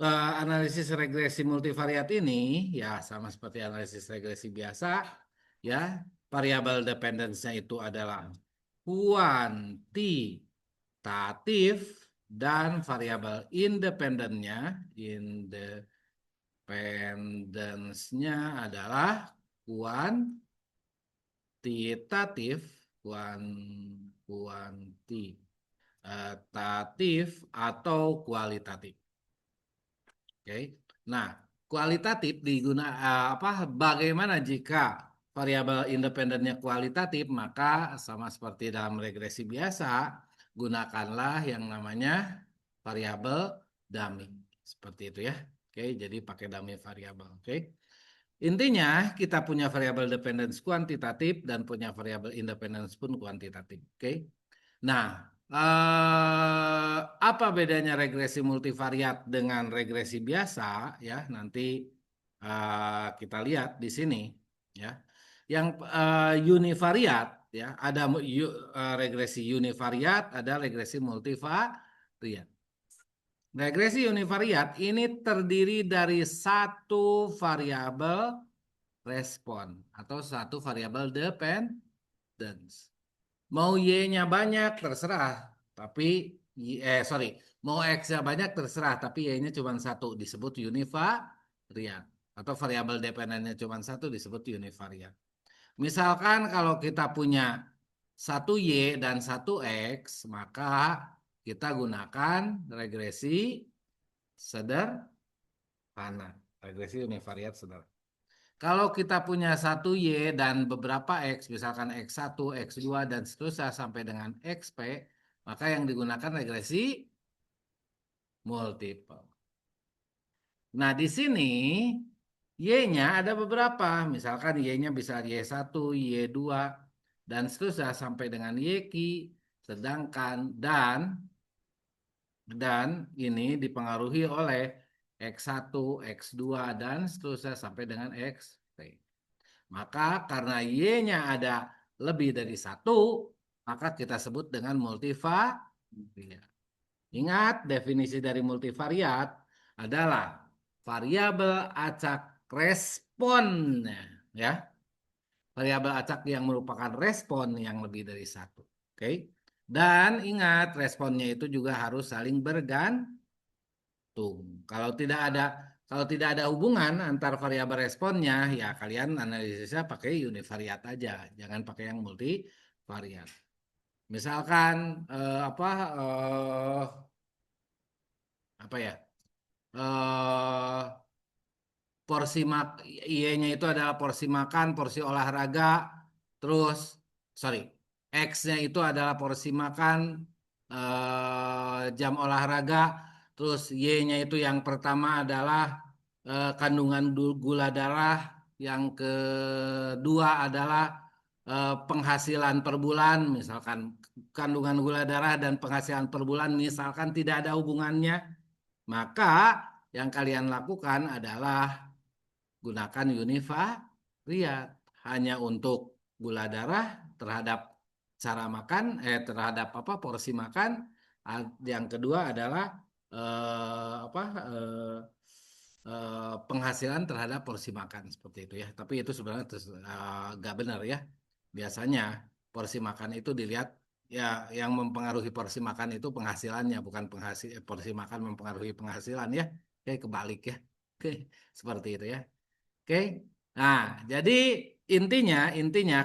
analisis regresi multivariat ini ya sama seperti analisis regresi biasa ya. Variabel dependence-nya itu adalah kuantitatif dan variabel independence-nya adalah kuantitatif, kuantitatif atau kualitatif. Oke. Nah, kualitatif bagaimana jika variabel independennya kualitatif, maka sama seperti dalam regresi biasa, gunakanlah yang namanya variabel dummy. Seperti itu ya. Oke, jadi pakai dummy variabel. Oke. Intinya kita punya variabel dependence kuantitatif dan punya variabel independence pun kuantitatif. Oke. Nah, apa bedanya regresi multivariat dengan regresi biasa? Ya, nanti kita lihat di sini. Ya, yang univariat, ya, ada regresi univariat, ada regresi multivariat. Regresi univariat ini terdiri dari satu variabel respon atau satu variabel dependence. Mau Y-nya banyak terserah, tapi sorry, mau X-nya banyak terserah, tapi Y-nya cuma satu disebut univariat atau variabel dependennya cuma satu disebut univariat. Misalkan kalau kita punya satu Y dan satu X, maka kita gunakan regresi sederhana, regresi univariat sederhana. Kalau kita punya satu Y dan beberapa X, misalkan X1, X2, dan seterusnya sampai dengan XP, maka yang digunakan regresi multiple. Nah, di sini Y-nya ada beberapa. Misalkan Y-nya bisa Y1, Y2, dan seterusnya sampai dengan YQ. Sedangkan dan ini dipengaruhi oleh X1, X2, dan seterusnya sampai dengan XP. Maka karena Y-nya ada lebih dari satu, maka kita sebut dengan multivariat. Ingat, definisi dari multivariat adalah variabel acak responnya, ya. Variabel acak yang merupakan respon yang lebih dari satu. Oke. Dan ingat, responnya itu juga harus saling bergantung. Kalau tidak ada hubungan antar variabel responnya, ya kalian analisisnya pakai univariat aja, jangan pakai yang multivariat. Misalkan apa ya? eh porsi Y-nya itu adalah porsi makan, porsi olahraga, terus sorry, X-nya itu adalah porsi makan, jam olahraga, terus Y-nya itu yang pertama adalah kandungan gula darah, yang kedua adalah penghasilan per bulan, misalkan kandungan gula darah dan penghasilan per bulan misalkan tidak ada hubungannya, maka yang kalian lakukan adalah gunakan univariat hanya untuk gula darah terhadap cara makan, terhadap apa porsi makan. Yang kedua adalah eh, apa penghasilan terhadap porsi makan seperti itu ya. Tapi itu sebenarnya nggak benar ya. Biasanya porsi makan itu dilihat ya, yang mempengaruhi porsi makan itu penghasilannya, bukan porsi makan mempengaruhi penghasilan ya. Oke, kebalik ya. Oke, seperti itu ya. Oke. Nah, jadi intinya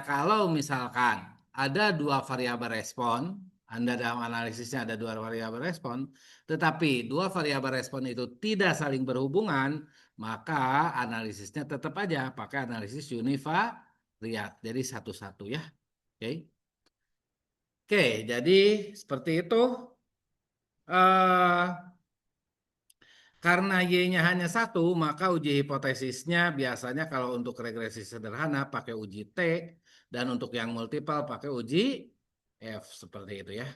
kalau misalkan ada dua variabel respon, Anda dalam analisisnya ada dua variabel respon, tetapi dua variabel respon itu tidak saling berhubungan, maka analisisnya tetap aja pakai analisis univariat. Jadi satu-satu ya. Oke. Oke, jadi seperti itu. eh Karena Y-nya hanya satu, maka uji hipotesisnya biasanya kalau untuk regresi sederhana pakai uji T, dan untuk yang multiple pakai uji F, seperti itu ya.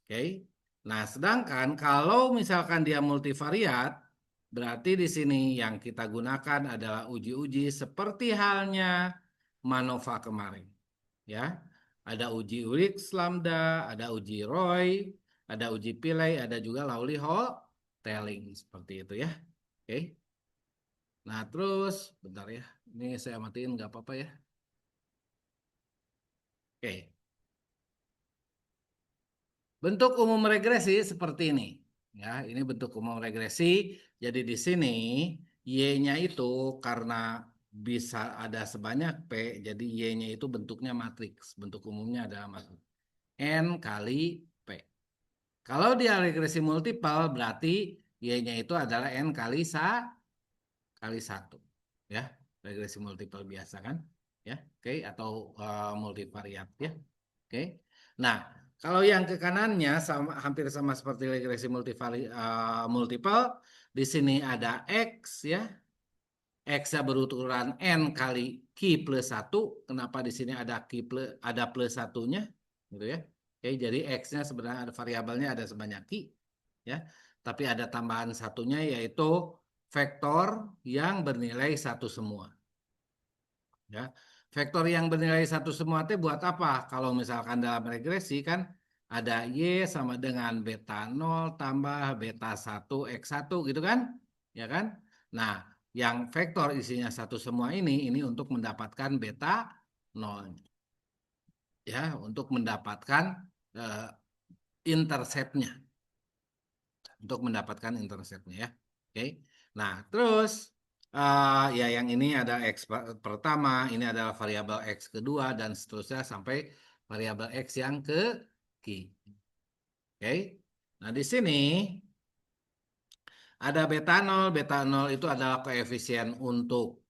Oke. Nah, sedangkan kalau misalkan dia multivariat, berarti di sini yang kita gunakan adalah uji-uji seperti halnya MANOVA kemarin. Ya. Ada uji Ulrich lambda, ada uji Roy, ada uji Pillay, ada juga Lawley Hall telling seperti itu ya. Oke. Nah, terus bentar ya. Ini saya matiin nggak apa-apa ya. Oke. Bentuk umum regresi seperti ini. Ya, ini bentuk umum regresi. Jadi di sini Y-nya itu karena bisa ada sebanyak P, jadi Y-nya itu bentuknya matriks. Bentuk umumnya adalah matriks. N kali P. Kalau dia regresi multipel berarti Y-nya itu adalah N kali kali satu, ya, regresi multipel biasa kan, ya, oke, atau multivariat, ya, oke. Nah, kalau yang ke kanannya sama, hampir sama seperti regresi multipel, di sini ada X, ya, X-nya berukuran N kali Q plus satu. Kenapa di sini ada Q plus, ada plus satunya, gitu ya. Oke, jadi X-nya sebenarnya ada variabelnya ada sebanyak Q, ya. Tapi ada tambahan satunya yaitu vektor yang bernilai satu semua, ya. Vektor yang bernilai satu semua itu buat apa? Kalau misalkan dalam regresi kan ada Y sama dengan beta 0 tambah beta 1 X1 gitu kan? Ya kan? Nah, yang vektor isinya satu semua ini untuk mendapatkan beta 0, ya, untuk mendapatkan eh, interceptnya, untuk mendapatkan interceptnya, ya. Oke. Nah, terus ya yang ini ada X pertama, ini adalah variabel X kedua dan seterusnya sampai variabel X yang ke Q. Oke. Nah, di sini ada beta 0 itu adalah koefisien untuk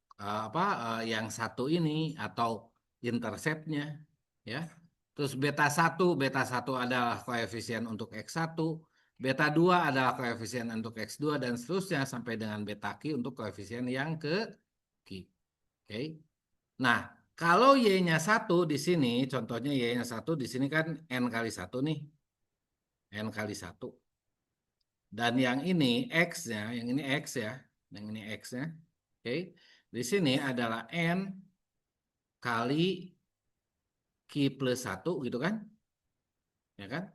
yang satu ini atau interceptnya, ya. Terus beta satu adalah koefisien untuk X1, beta 2 adalah koefisien untuk X2 dan seterusnya sampai dengan beta Q untuk koefisien yang ke Q. Oke. Nah, kalau Y-nya satu di sini, contohnya Y-nya satu di sini kan N kali satu nih. N kali satu. Dan yang ini X-nya, yang ini X ya, yang ini X-nya. Oke. Di sini adalah N kali Q plus satu gitu kan. Ya kan?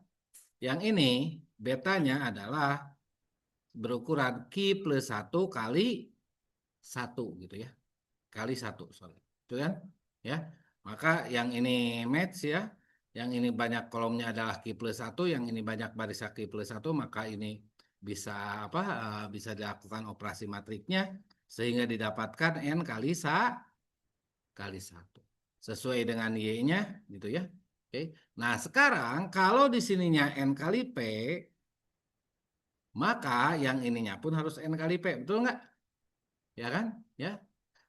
Yang ini betanya adalah berukuran Q plus satu kali satu gitu ya. Kali satu, sorry. Itu kan? Ya. Maka yang ini match ya. Yang ini banyak kolomnya adalah Q plus satu, yang ini banyak barisan Q plus satu, maka ini bisa bisa dilakukan operasi matriknya sehingga didapatkan N kali kali satu. Sesuai dengan Y-nya gitu ya. Oke. Nah, sekarang kalau di sininya N kali P, maka yang ininya pun harus N kali P, betul nggak? Ya kan? Ya.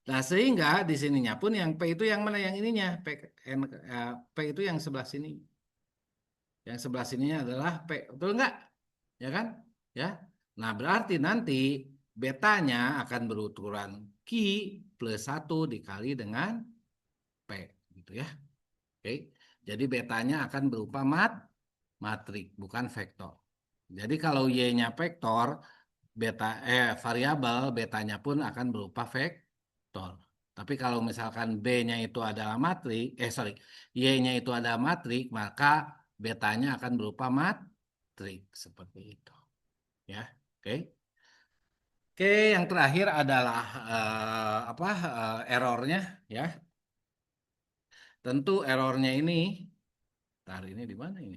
Nah, sehingga di sininya pun yang P itu yang mana yang ininya? P itu yang sebelah sini. Yang sebelah sininya adalah P, betul nggak? Ya kan? Ya. Nah, berarti nanti betanya akan berukuran Q plus satu dikali dengan P, gitu ya. Oke. Jadi betanya akan berupa matrik, bukan vektor. Jadi kalau Y-nya vektor, variabel betanya pun akan berupa vektor. Tapi kalau misalkan B-nya itu adalah matrik, Y-nya itu adalah matrik, maka betanya akan berupa matrik seperti itu. Ya, oke. Oke, yang terakhir adalah errornya, ya. Tentu errornya ini, taruh ini di mana ini?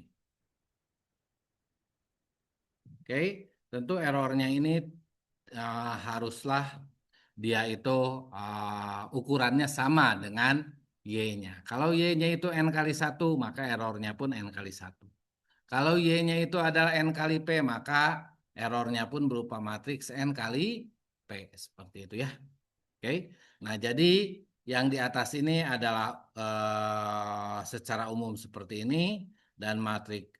Oke, tentu errornya ini haruslah dia itu ukurannya sama dengan Y-nya. Kalau Y-nya itu N kali satu, maka errornya pun N kali satu. Kalau Y-nya itu adalah N kali P, maka errornya pun berupa matriks N kali P. Seperti itu ya. Oke. Nah, jadi yang di atas ini adalah secara umum seperti ini dan matrik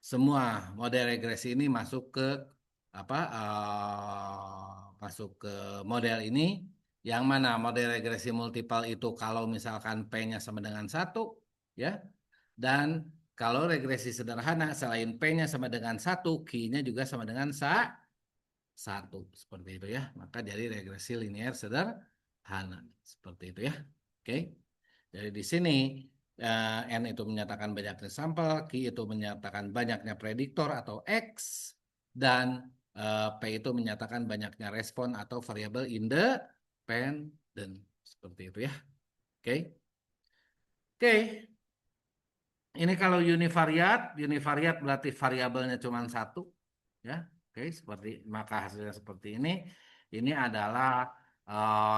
semua model regresi ini masuk ke masuk ke model ini, yang mana model regresi multipel itu kalau misalkan P-nya sama dengan satu, ya, dan kalau regresi sederhana selain P-nya sama dengan satu, Q-nya juga sama dengan satu, seperti itu ya. Maka jadi regresi linear sederhana seperti itu ya. Oke. Jadi di sini N itu menyatakan banyaknya sampel, Q itu menyatakan banyaknya prediktor atau X, dan P itu menyatakan banyaknya respon atau variabel independen. Seperti itu ya. Oke. Oke. Ini kalau univariat berarti variabelnya cuma satu, ya. Oke, maka hasilnya seperti ini. Ini adalah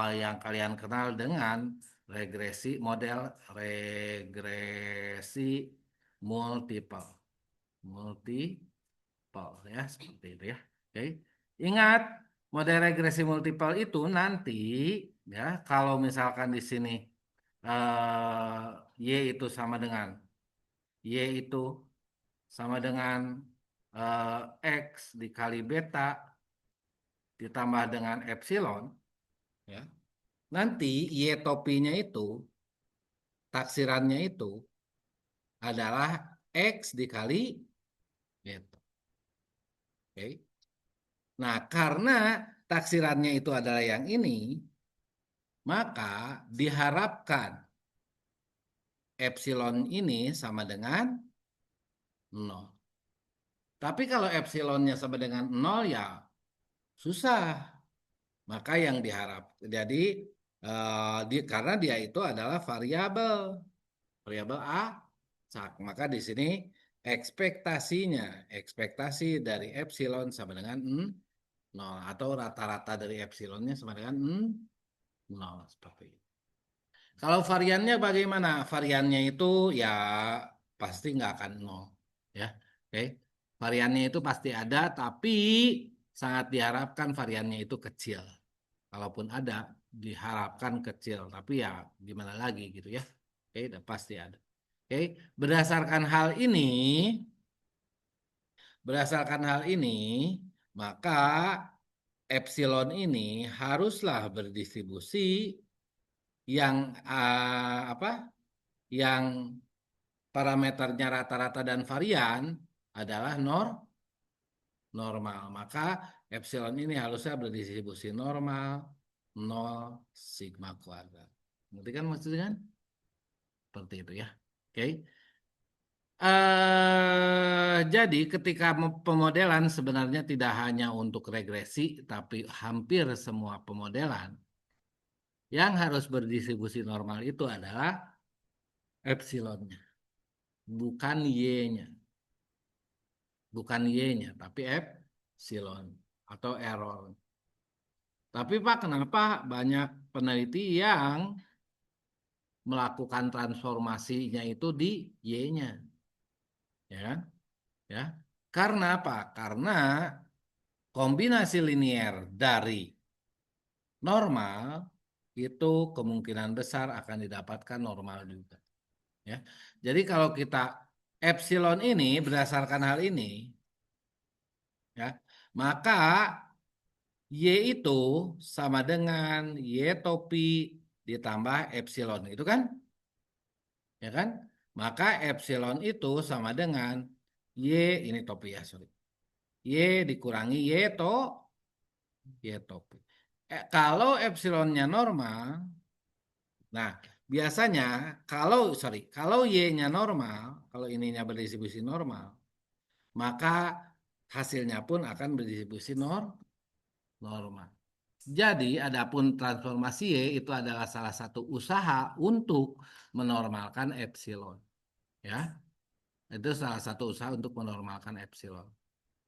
yang kalian kenal dengan model regresi multiple, ya, seperti itu ya. Oke, ingat model regresi multiple itu nanti, ya, kalau misalkan di sini Y itu sama dengan Y itu sama dengan X dikali beta ditambah dengan epsilon, ya. Nanti Y topinya itu, taksirannya itu adalah X dikali beta. Oke. Nah, karena taksirannya itu adalah yang ini, maka diharapkan epsilon ini sama dengan 0. Tapi kalau epsilonnya sama dengan 0 ya susah. Maka yang diharap jadi karena dia itu adalah variabel acak. Maka di sini ekspektasi dari epsilon sama dengan 0 atau rata-rata dari epsilonnya sama dengan 0 seperti itu. Kalau variannya bagaimana? Variannya itu ya pasti nggak akan 0, ya. Oke. Variannya itu pasti ada, tapi sangat diharapkan variannya itu kecil. Kalaupun ada, diharapkan kecil, tapi ya gimana lagi gitu ya. Oke, udah pasti ada. Oke, berdasarkan hal ini, maka epsilon ini haruslah berdistribusi yang apa? Yang parameternya rata-rata dan varian adalah normal. Maka epsilon ini harusnya berdistribusi normal 0 sigma kuadrat. Ngerti kan maksudnya kan? Seperti itu ya. Oke. Jadi ketika pemodelan sebenarnya tidak hanya untuk regresi, tapi hampir semua pemodelan yang harus berdistribusi normal itu adalah epsilonnya, bukan y-nya. Bukan y-nya, tapi epsilon atau error. Tapi Pak, kenapa banyak peneliti yang melakukan transformasinya itu di y-nya? Ya kan? Ya. Karena apa? Karena kombinasi linier dari normal itu kemungkinan besar akan didapatkan normal juga. Ya. Jadi kalau kita epsilon ini berdasarkan hal ini, ya, maka Y itu sama dengan Y topi ditambah epsilon, itu kan? Ya kan? Maka epsilon itu sama dengan Y, ini topi ya, sorry. Y dikurangi Y topi. Kalau epsilonnya normal, nah biasanya kalau Y-nya normal, kalau ininya berdistribusi normal, maka hasilnya pun akan berdistribusi normal. Jadi, adapun transformasi Y itu adalah salah satu usaha untuk menormalkan epsilon. Ya, itu salah satu usaha untuk menormalkan epsilon.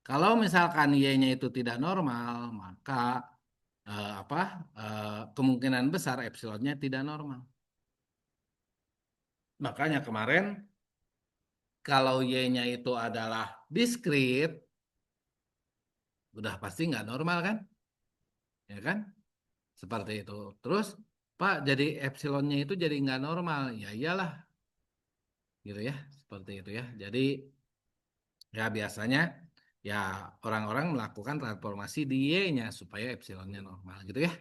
Kalau misalkan Y-nya itu tidak normal, maka kemungkinan besar epsilonnya tidak normal. Makanya kemarin kalau Y-nya itu adalah diskrit, udah pasti nggak normal kan? Ya kan? Seperti itu. Terus, Pak, jadi epsilonnya itu jadi nggak normal. Ya iyalah, gitu ya, seperti itu ya. Jadi ya biasanya ya orang-orang melakukan transformasi di Y-nya supaya epsilonnya normal gitu ya.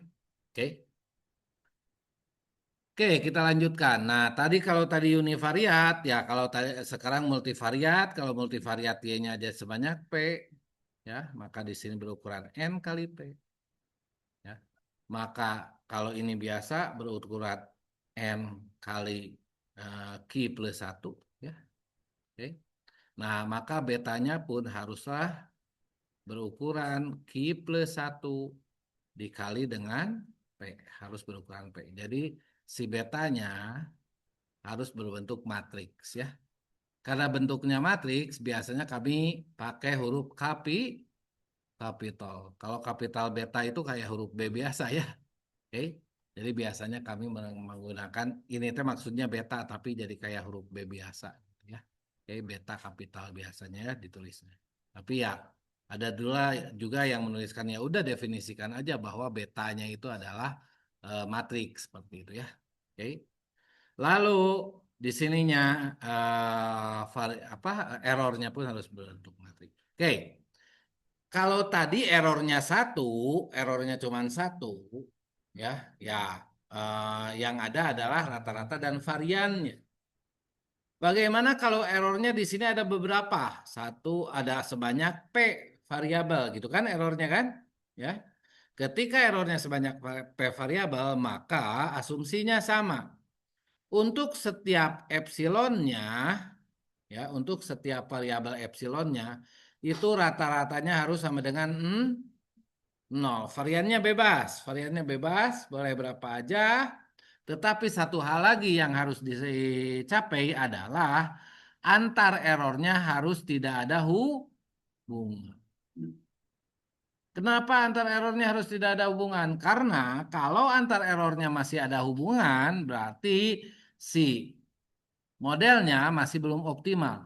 Oke. Oke, kita lanjutkan. Nah, kalau tadi univariat ya, kalau tadi sekarang multivariat, kalau multivariat Y-nya aja sebanyak P ya, maka di sini berukuran N kali P ya. Maka kalau ini biasa berukuran N kali Q plus 1 ya. Oke. Nah, maka betanya pun haruslah berukuran Q plus 1 dikali dengan P, harus berukuran P. Jadi si betanya harus berbentuk matriks ya. Karena bentuknya matriks, biasanya kami pakai huruf kapital. Kalau kapital beta itu kayak huruf B biasa ya. Oke. Jadi biasanya kami menggunakan ini teh maksudnya beta tapi jadi kayak huruf B biasa ya. Oke, beta kapital biasanya ya ditulisnya. Tapi ya ada juga yang menuliskan ya udah definisikan aja bahwa betanya itu adalah matriks seperti itu ya. Oke. Lalu di sininya errornya pun harus berbentuk matriks. Oke, kalau tadi errornya cuma satu, ya, ya, yang ada adalah rata-rata dan variannya. Bagaimana kalau errornya di sini ada beberapa? Satu ada sebanyak P variabel, gitu kan errornya kan? Ya, ketika errornya sebanyak P variabel, maka asumsinya sama. Untuk setiap epsilonnya, ya, untuk setiap variabel epsilonnya, itu rata-ratanya harus sama dengan 0. Variannya bebas, boleh berapa aja. Tetapi satu hal lagi yang harus dicapai adalah antar errornya harus tidak ada hubungan. Kenapa antar errornya harus tidak ada hubungan? Karena kalau antar errornya masih ada hubungan, berarti si modelnya masih belum optimal.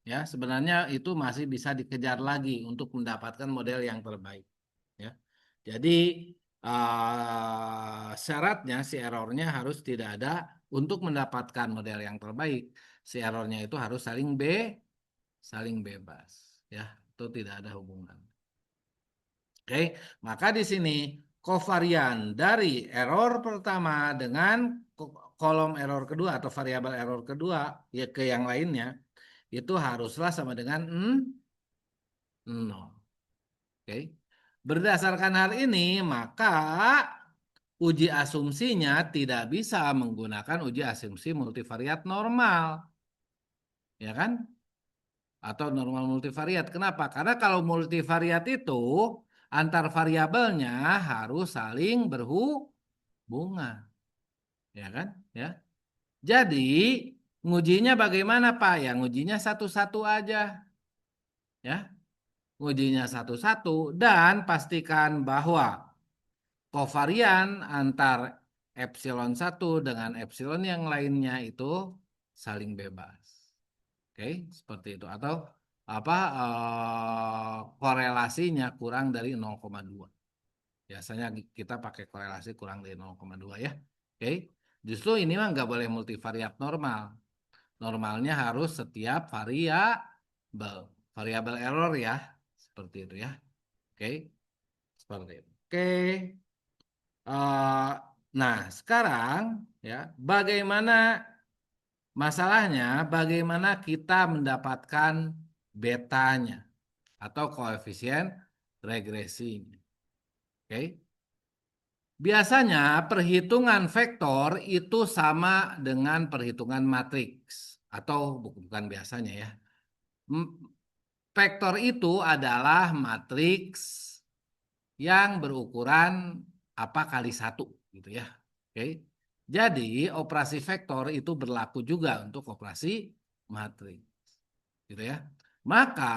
Ya, sebenarnya itu masih bisa dikejar lagi untuk mendapatkan model yang terbaik. Ya, jadi syaratnya si errornya harus tidak ada untuk mendapatkan model yang terbaik. Si errornya itu harus saling bebas. Ya, itu tidak ada hubungan. Oke, maka di sini kovarian dari error pertama dengan kolom error kedua atau variabel error kedua ya ke yang lainnya itu haruslah sama dengan 0. Oke. Berdasarkan hal ini, maka uji asumsinya tidak bisa menggunakan uji asumsi multivariat normal. Ya kan? Atau normal multivariat. Kenapa? Karena kalau multivariat itu antar variabelnya harus saling berhubungan. Ya kan? Ya. Jadi, ngujinya bagaimana, Pak? Ya, ngujinya satu-satu aja. Ya, ngujinya satu-satu dan pastikan bahwa kovarian antar epsilon satu dengan epsilon yang lainnya itu saling bebas. Oke, seperti itu. Atau korelasinya kurang dari 0,2. Biasanya kita pakai korelasi kurang dari 0,2 ya. Oke. Justru ini mah nggak boleh multivariat normal. Normalnya harus setiap variabel error ya. Seperti itu ya. Oke. Seperti itu. Oke. Eh, nah, sekarang ya, bagaimana masalahnya? Bagaimana kita mendapatkan betanya atau koefisien regresinya? Oke. Biasanya perhitungan vektor itu sama dengan perhitungan matriks atau bukan biasanya ya. Vektor itu adalah matriks yang berukuran apa kali satu gitu ya. Oke. Jadi operasi vektor itu berlaku juga untuk operasi matriks gitu ya. Maka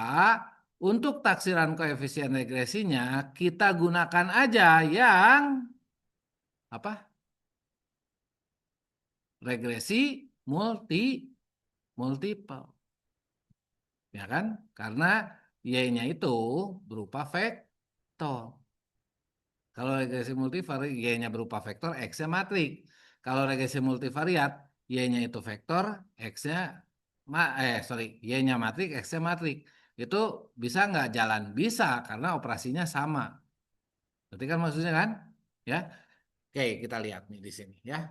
untuk taksiran koefisien regresinya kita gunakan aja yang apa? Regresi multiple. Ya kan? Karena y-nya itu berupa vektor. Kalau regresi multivariat, y-nya berupa vektor, x-nya matrik. Kalau regresi multivariat, y-nya itu vektor, x-nya y-nya matrik, x-nya matrik. Itu bisa nggak jalan? Bisa, karena operasinya sama. Berarti kan maksudnya kan? Ya. Oke, kita lihat nih di sini ya.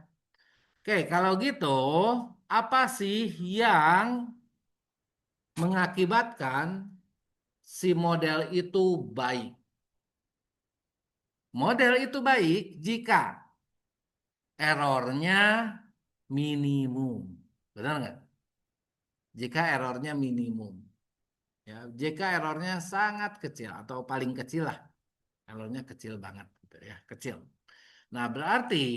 Oke, kalau gitu, apa sih yang mengakibatkan si model itu baik? Model itu baik jika errornya minimum. Benar nggak? Jika errornya minimum. Ya, jika errornya sangat kecil atau paling kecil lah, errornya kecil banget, gitu ya, kecil. Nah, berarti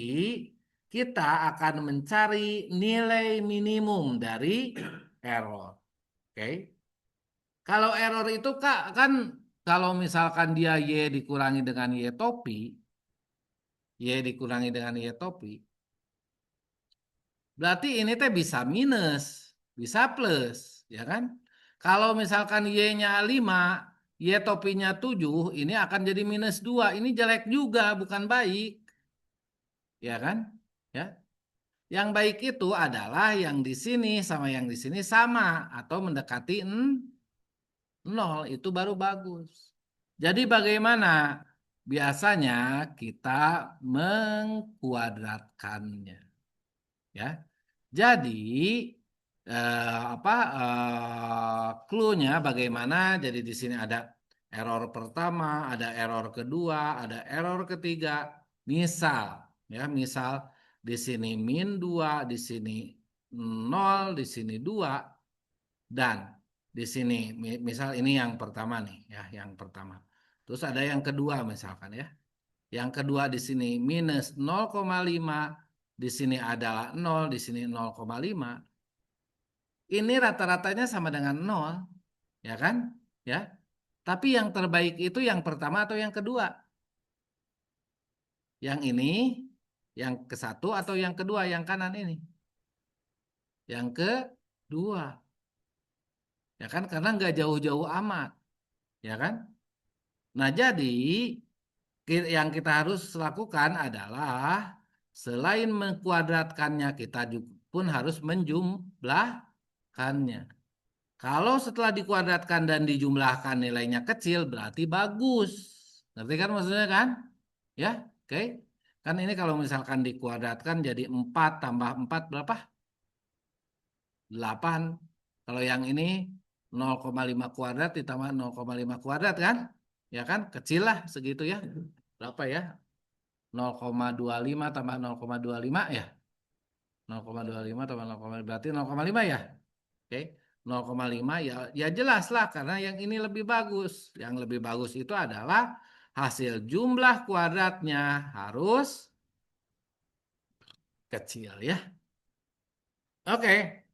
kita akan mencari nilai minimum dari error. Oke. Kalau error itu Kak, kan kalau misalkan dia Y dikurangi dengan Y topi, Y dikurangi dengan Y topi, berarti ini teh bisa minus, bisa plus, ya kan? Kalau misalkan Y-nya 5, Y topinya 7, ini akan jadi minus 2. Ini jelek juga, bukan baik, ya kan? Ya. Yang baik itu adalah yang di sini sama yang di sini sama atau mendekati 0, itu baru bagus. Jadi bagaimana? Biasanya kita mengkuadratkannya, ya. Jadi apa clue-nya bagaimana? Jadi di sini ada error pertama, ada error kedua, ada error ketiga. Misal, ya, misal di sini min 2, di sini 0, di sini 2, dan di sini misal ini yang pertama nih, ya, yang pertama. Terus ada yang kedua misalkan, ya. Yang kedua di sini minus 0,5, di sini adalah 0, di sini 0,5. Ini rata-ratanya sama dengan 0, ya kan? Ya. Tapi yang terbaik itu yang pertama atau yang kedua? Yang ini, yang ke satu atau yang kedua, yang kanan ini? Yang kedua, ya kan? Karena nggak jauh-jauh amat, ya kan? Nah, jadi yang kita harus lakukan adalah selain mengkuadratkannya, kita pun harus menjumlahkannya. Kalau setelah dikuadratkan dan dijumlahkan nilainya kecil, berarti bagus. Ngerti kan maksudnya kan? Ya, oke. Kan ini kalau misalkan dikuadratkan jadi 4 tambah 4 berapa? 8. Kalau yang ini 0,5 kuadrat ditambah 0,5 kuadrat kan? Ya kan? Kecil lah segitu ya. Berapa ya? 0,25 tambah 0,25 ya? 0,25 tambah 0,5 berarti 0,5 ya? Oke, 0,5 ya, ya jelas lah karena yang ini lebih bagus. Yang lebih bagus itu adalah hasil jumlah kuadratnya harus kecil ya. Oke,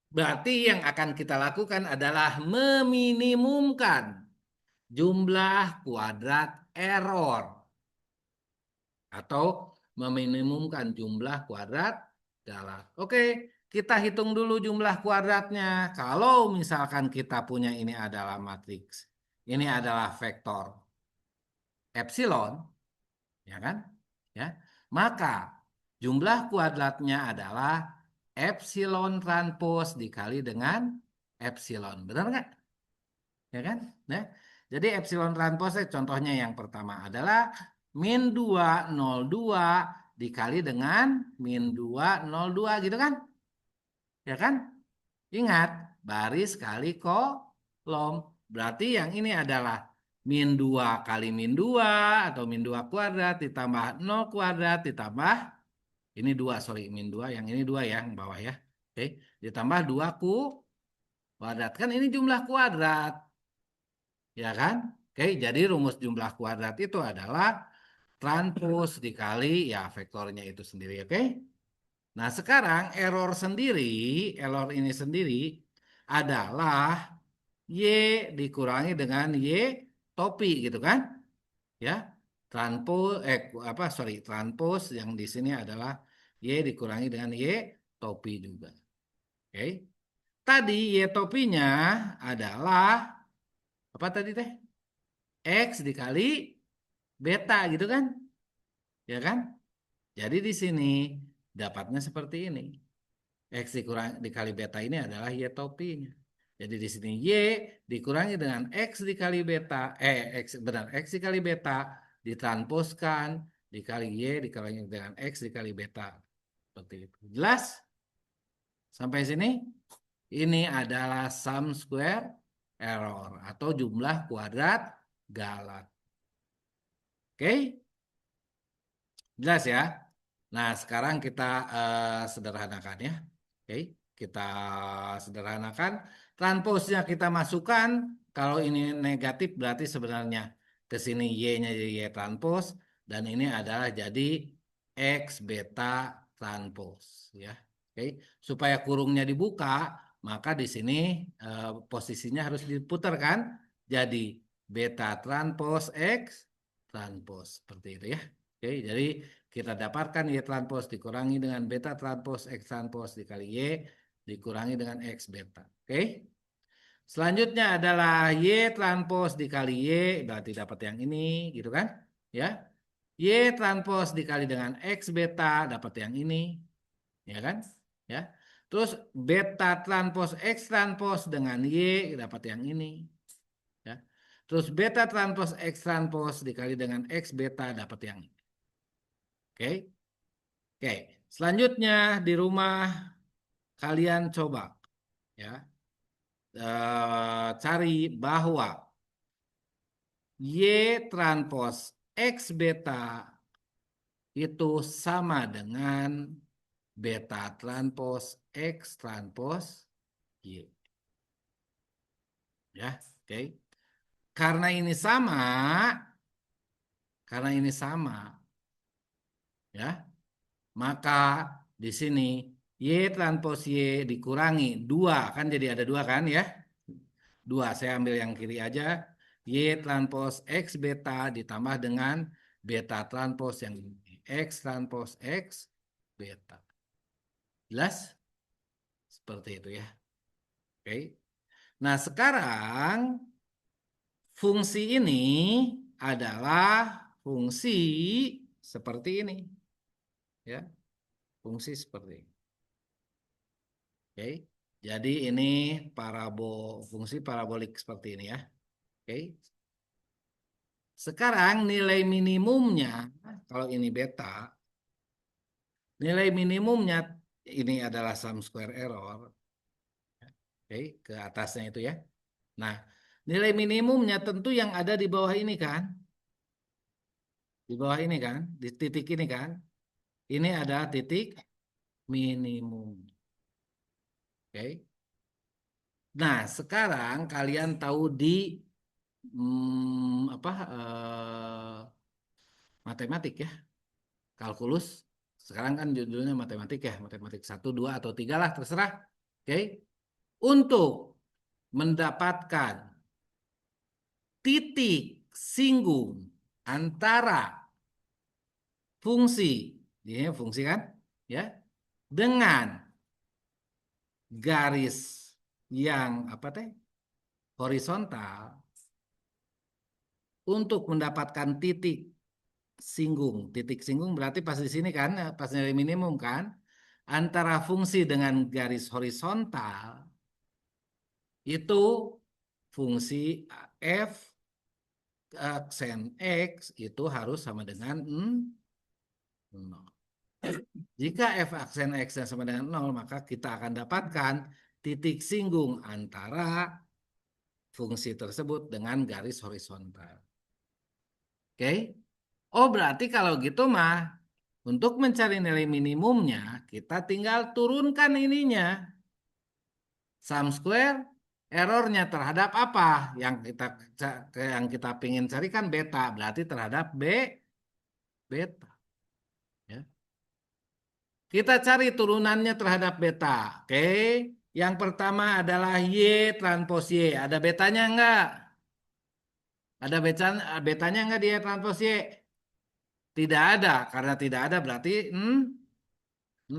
berarti yang akan kita lakukan adalah meminimumkan jumlah kuadrat error atau meminimumkan jumlah kuadrat galat. Oke, kita hitung dulu jumlah kuadratnya. Kalau misalkan kita punya ini adalah matriks, ini adalah vektor epsilon, ya kan? Ya, maka jumlah kuadratnya adalah epsilon transpos dikali dengan epsilon. Benar nggak? Ya kan? Nah, jadi epsilon transpos contohnya yang pertama adalah min 202 dikali dengan min 202 gitu kan? Ya kan? Ingat, baris kali kolom. Berarti yang ini adalah min 2 kali min 2 atau min 2 kuadrat ditambah 0 kuadrat ditambah ini 2, sorry, min 2, yang ini 2 ya, yang bawah ya. Oke, ditambah 2 kuadrat. Kan ini jumlah kuadrat. Ya kan? Oke, jadi rumus jumlah kuadrat itu adalah transpos dikali ya vektornya itu sendiri, oke? Nah, sekarang error ini sendiri adalah Y dikurangi dengan Y topi gitu kan? Ya. Transpos transpos yang di sini adalah Y dikurangi dengan Y topi juga. Oke. Tadi Y topinya adalah apa tadi teh? X dikali beta gitu kan? Ya kan? Jadi di sini dapatnya seperti ini. X dikali beta ini adalah Y topinya. Jadi di sini Y dikurangi dengan X dikali beta, X dikali beta ditransposkan dikali Y dikurangi dengan X dikali beta. Seperti itu. Jelas? Sampai sini? Ini adalah sum square error atau jumlah kuadrat galat. Oke? Jelas ya? Nah, sekarang kita sederhanakan ya. Oke, kita sederhanakan. Transposnya kita masukkan, kalau ini negatif berarti sebenarnya ke sini Y-nya jadi Y transpos, dan ini adalah jadi X beta transpos ya. Oke, supaya kurungnya dibuka, maka di sini posisinya harus diputar kan, jadi beta transpos X transpos seperti itu ya. Oke, jadi kita dapatkan Y transpos dikurangi dengan beta transpos X transpos dikali Y dikurangi dengan X beta. Oke. Selanjutnya adalah Y transpos dikali Y, berarti dapat yang ini, gitu kan? Ya. Y transpos dikali dengan X beta, dapat yang ini, ya kan? Ya. Terus beta transpos X transpos dengan Y, dapat yang ini. Ya. Terus beta transpos X transpos dikali dengan X beta, dapat yang ini. Oke. Oke. Selanjutnya di rumah kalian coba, ya. Cari bahwa Y transpos X beta itu sama dengan beta transpos X transpos Y. Ya, oke. Karena ini sama, ya, maka di sini Y transpos Y dikurangi 2, kan jadi ada 2 kan ya. 2, saya ambil yang kiri aja. Y transpos X beta ditambah dengan beta transpos yang ini. X transpos X beta. Jelas? Seperti itu ya. Oke. Nah, sekarang fungsi ini adalah fungsi seperti ini. Ya, fungsi seperti ini. Oke. Jadi ini fungsi parabolik seperti ini ya. Oke. Sekarang nilai minimumnya, kalau ini beta, nilai minimumnya ini adalah sum square error. Oke, ke atasnya itu ya. Nah, nilai minimumnya tentu yang ada di bawah ini kan. Di bawah ini kan, di titik ini kan. Ini adalah titik minimum. Oke. Nah, sekarang kalian tahu di apa matematik ya, kalkulus. Sekarang kan judulnya matematik ya, matematik 1, 2 atau 3 lah terserah. Oke. Untuk mendapatkan titik singgung antara fungsi, ini fungsi kan, ya, dengan garis yang apa teh horizontal, untuk mendapatkan titik singgung berarti pas di sini kan, pas nilai minimum kan, antara fungsi dengan garis horizontal itu fungsi f aksen x itu harus sama dengan 0. Jika f aksen x sama dengan 0, maka kita akan dapatkan titik singgung antara fungsi tersebut dengan garis horizontal. Oke? Oh, berarti kalau gitu mah, untuk mencari nilai minimumnya, kita tinggal turunkan ininya. Sum square errornya terhadap apa? Yang kita ingin carikan beta, berarti terhadap beta. Ya. Kita cari turunannya terhadap beta. Oke. Yang pertama adalah Y transpos Y. Ada betanya enggak? Ada betanya enggak di Y transpos Y? Tidak ada. Karena tidak ada berarti 0.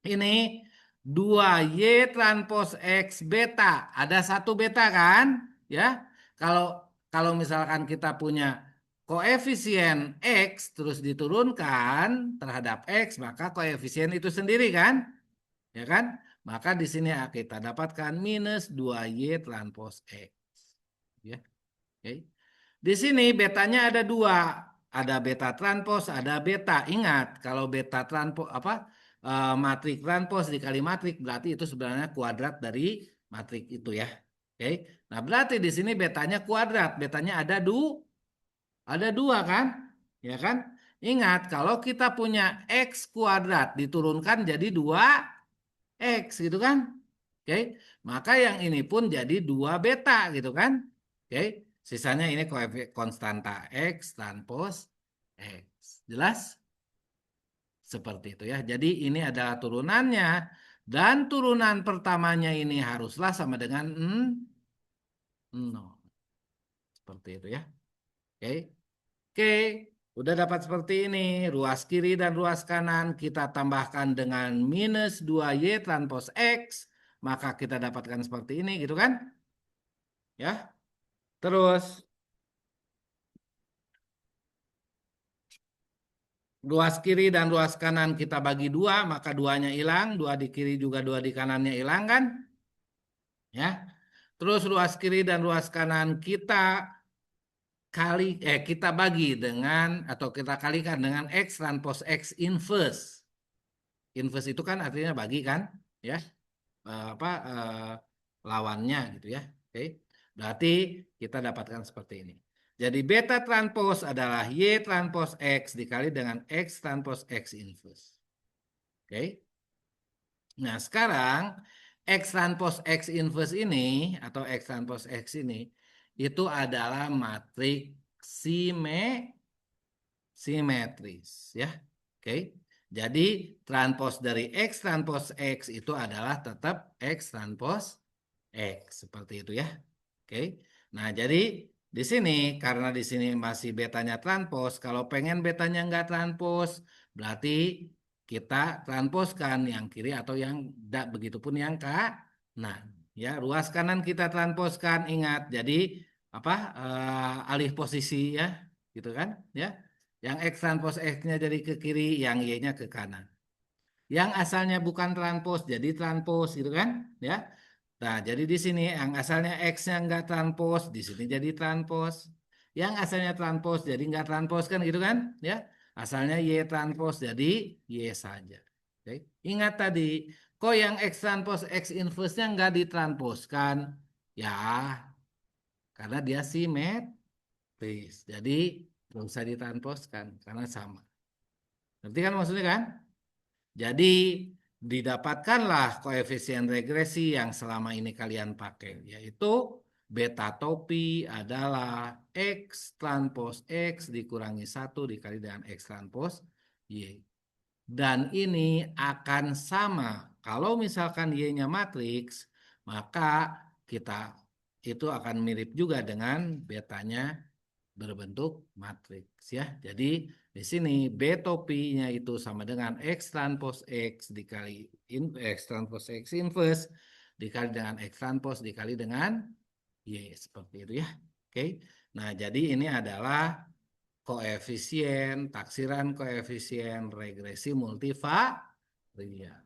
Ini 2Y transpos X beta. Ada satu beta kan? Ya. Kalau kalau misalkan kita punya koefisien X terus diturunkan terhadap X, maka koefisien itu sendiri kan? Ya kan? Maka di sini kita dapatkan minus 2Y transpos X. Ya. Oke. Di sini betanya ada 2. Ada beta transpos, ada beta. Ingat, kalau beta transpos apa? Matrik transpos dikali matrik berarti itu sebenarnya kuadrat dari matrik itu ya. Oke. Nah, berarti di sini betanya kuadrat. Betanya ada 2 kan? Ya kan? Ingat, kalau kita punya X kuadrat diturunkan jadi 2X gitu kan? Oke, maka yang ini pun jadi 2 beta gitu kan. Oke, sisanya ini konstanta X transpos X. Jelas? Seperti itu ya. Jadi ini adalah turunannya. Dan turunan pertamanya ini haruslah sama dengan 0. Seperti itu ya. Oke. Oke. Udah dapat seperti ini. Ruas kiri dan ruas kanan kita tambahkan dengan minus 2Y transpos X. Maka kita dapatkan seperti ini gitu kan. Ya. Terus ruas kiri dan ruas kanan kita bagi 2. Maka 2-nya hilang. 2 di kiri juga 2 di kanannya hilang kan. Ya. Terus ruas kiri dan ruas kanan kita bagi dengan atau kita kalikan dengan X transpos X inverse. Inverse itu kan artinya bagi kan, ya. Apa lawannya gitu ya. Oke. Berarti kita dapatkan seperti ini. Jadi beta transpos adalah Y transpos X dikali dengan X transpos X inverse. Oke. Nah, sekarang X transpos X inverse ini atau X transpos X ini itu adalah matriks simetris ya. Oke. Jadi transpos dari X transpos X itu adalah tetap X transpos X seperti itu ya. Oke. Nah, jadi di sini karena di sini masih betanya transpos, kalau pengen betanya nggak transpos, berarti kita transposkan yang kiri atau yang tidak, begitupun yang kanan. Ya, ruas kanan kita transposkan, ingat. Jadi apa alih posisi ya, gitu kan? Ya, yang X transpos X-nya jadi ke kiri, yang Y-nya ke kanan. Yang asalnya bukan transpos jadi transpos gitu kan? Ya. Nah, jadi di sini yang asalnya X-nya nggak transpos, di sini jadi transpos. Yang asalnya transpos jadi nggak transpos kan gitu kan? Ya. Asalnya Y transpos jadi Y saja. Oke. Ingat tadi, kok yang X transpos X inverse-nya nggak ditransposkan? Ya, karena dia simetris. Jadi nggak usah ditransposkan karena sama. Ngerti kan maksudnya kan? Jadi didapatkanlah koefisien regresi yang selama ini kalian pakai, yaitu beta topi adalah X transpos X dikurangi 1 dikali dengan X transpos Y. Dan ini akan sama. Kalau misalkan Y-nya matriks, maka kita itu akan mirip juga dengan betanya berbentuk matriks ya. Jadi di sini B topinya itu sama dengan X transpos X dikali X transpos X inverse dikali dengan X transpos dikali dengan Y seperti itu ya. Oke. Nah, jadi ini adalah koefisien, taksiran koefisien regresi multivariat.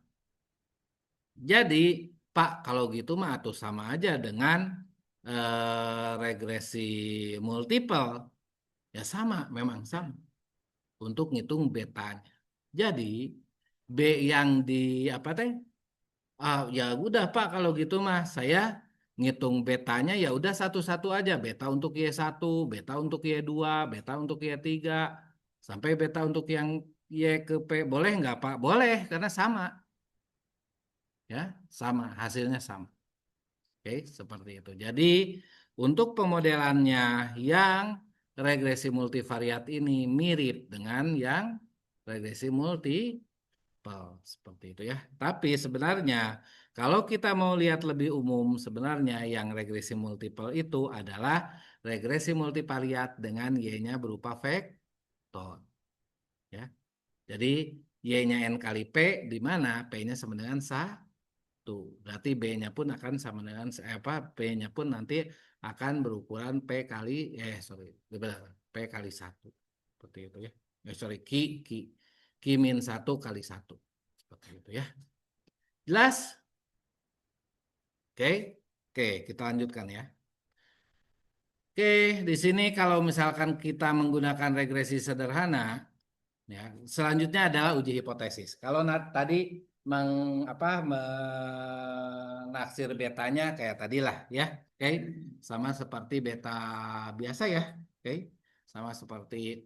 Jadi, Pak, kalau gitu mah tuh sama aja dengan regresi multiple. Ya sama, memang sama. Untuk ngitung betanya. Jadi, B yang di apa teh? Ya udah Pak kalau gitu mah saya ngitung betanya ya udah satu-satu aja. Beta untuk Y1, beta untuk Y2, beta untuk Y3, sampai beta untuk yang Y ke P. Boleh nggak Pak? Boleh, karena sama. Ya, sama, hasilnya sama. Oke, seperti itu. Jadi, untuk pemodelannya yang regresi multivariat ini mirip dengan yang regresi seperti itu ya. Tapi sebenarnya kalau kita mau lihat lebih umum, sebenarnya yang regresi multiple itu adalah regresi multivariat dengan Y-nya berupa vektor. Ya. Jadi Y-nya N kali P, di mana P-nya sama dengan 1. Berarti B-nya pun akan sama dengan apa? P-nya pun nanti akan berukuran P kali P kali 1. Seperti itu ya. Sorry, Q min 1 kali 1. Seperti itu ya. Jelas? Oke. Oke, kita lanjutkan ya. Oke, di sini kalau misalkan kita menggunakan regresi sederhana, ya, selanjutnya adalah uji hipotesis. Kalau tadi menaksir betanya kayak tadilah ya, oke, sama seperti beta biasa ya, oke, sama seperti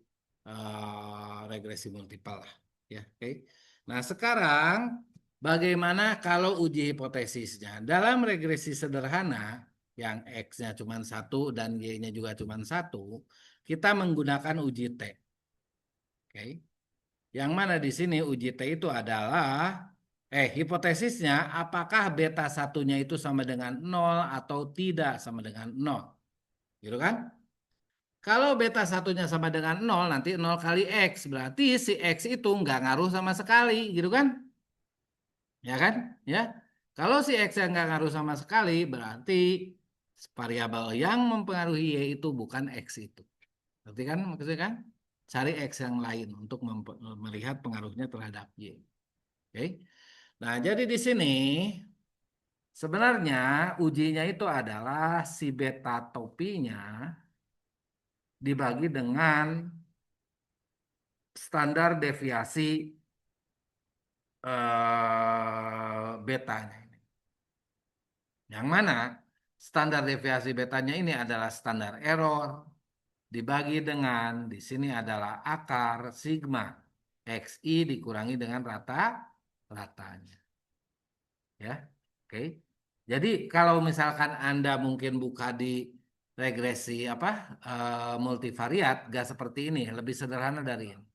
regresi multiple lah, ya, oke. Nah sekarang Bagaimana kalau uji hipotesisnya? Dalam regresi sederhana, yang X-nya cuma 1 dan Y-nya juga cuma 1, kita menggunakan uji T. Oke. Yang mana di sini uji T itu adalah, hipotesisnya apakah beta satunya itu sama dengan 0 atau tidak sama dengan 0. Gitu kan? Kalau beta satunya sama dengan 0, nanti 0 kali X. Berarti si X itu nggak ngaruh sama sekali. Gitu kan? Ya kan? Ya. Kalau si X yang nggak ngaruh sama sekali, berarti variabel yang mempengaruhi Y itu bukan X itu. Berarti kan maksudnya kan? Cari X yang lain untuk melihat pengaruhnya terhadap Y. Oke. Nah, jadi di sini sebenarnya ujinya itu adalah si beta topinya dibagi dengan standar deviasi betanya ini. Yang mana standar deviasi betanya ini adalah standar error dibagi dengan di sini adalah akar sigma XI dikurangi dengan rata-ratanya. Ya. Oke. Jadi kalau misalkan Anda mungkin buka di regresi apa multivariat gak seperti ini, lebih sederhana dari ini.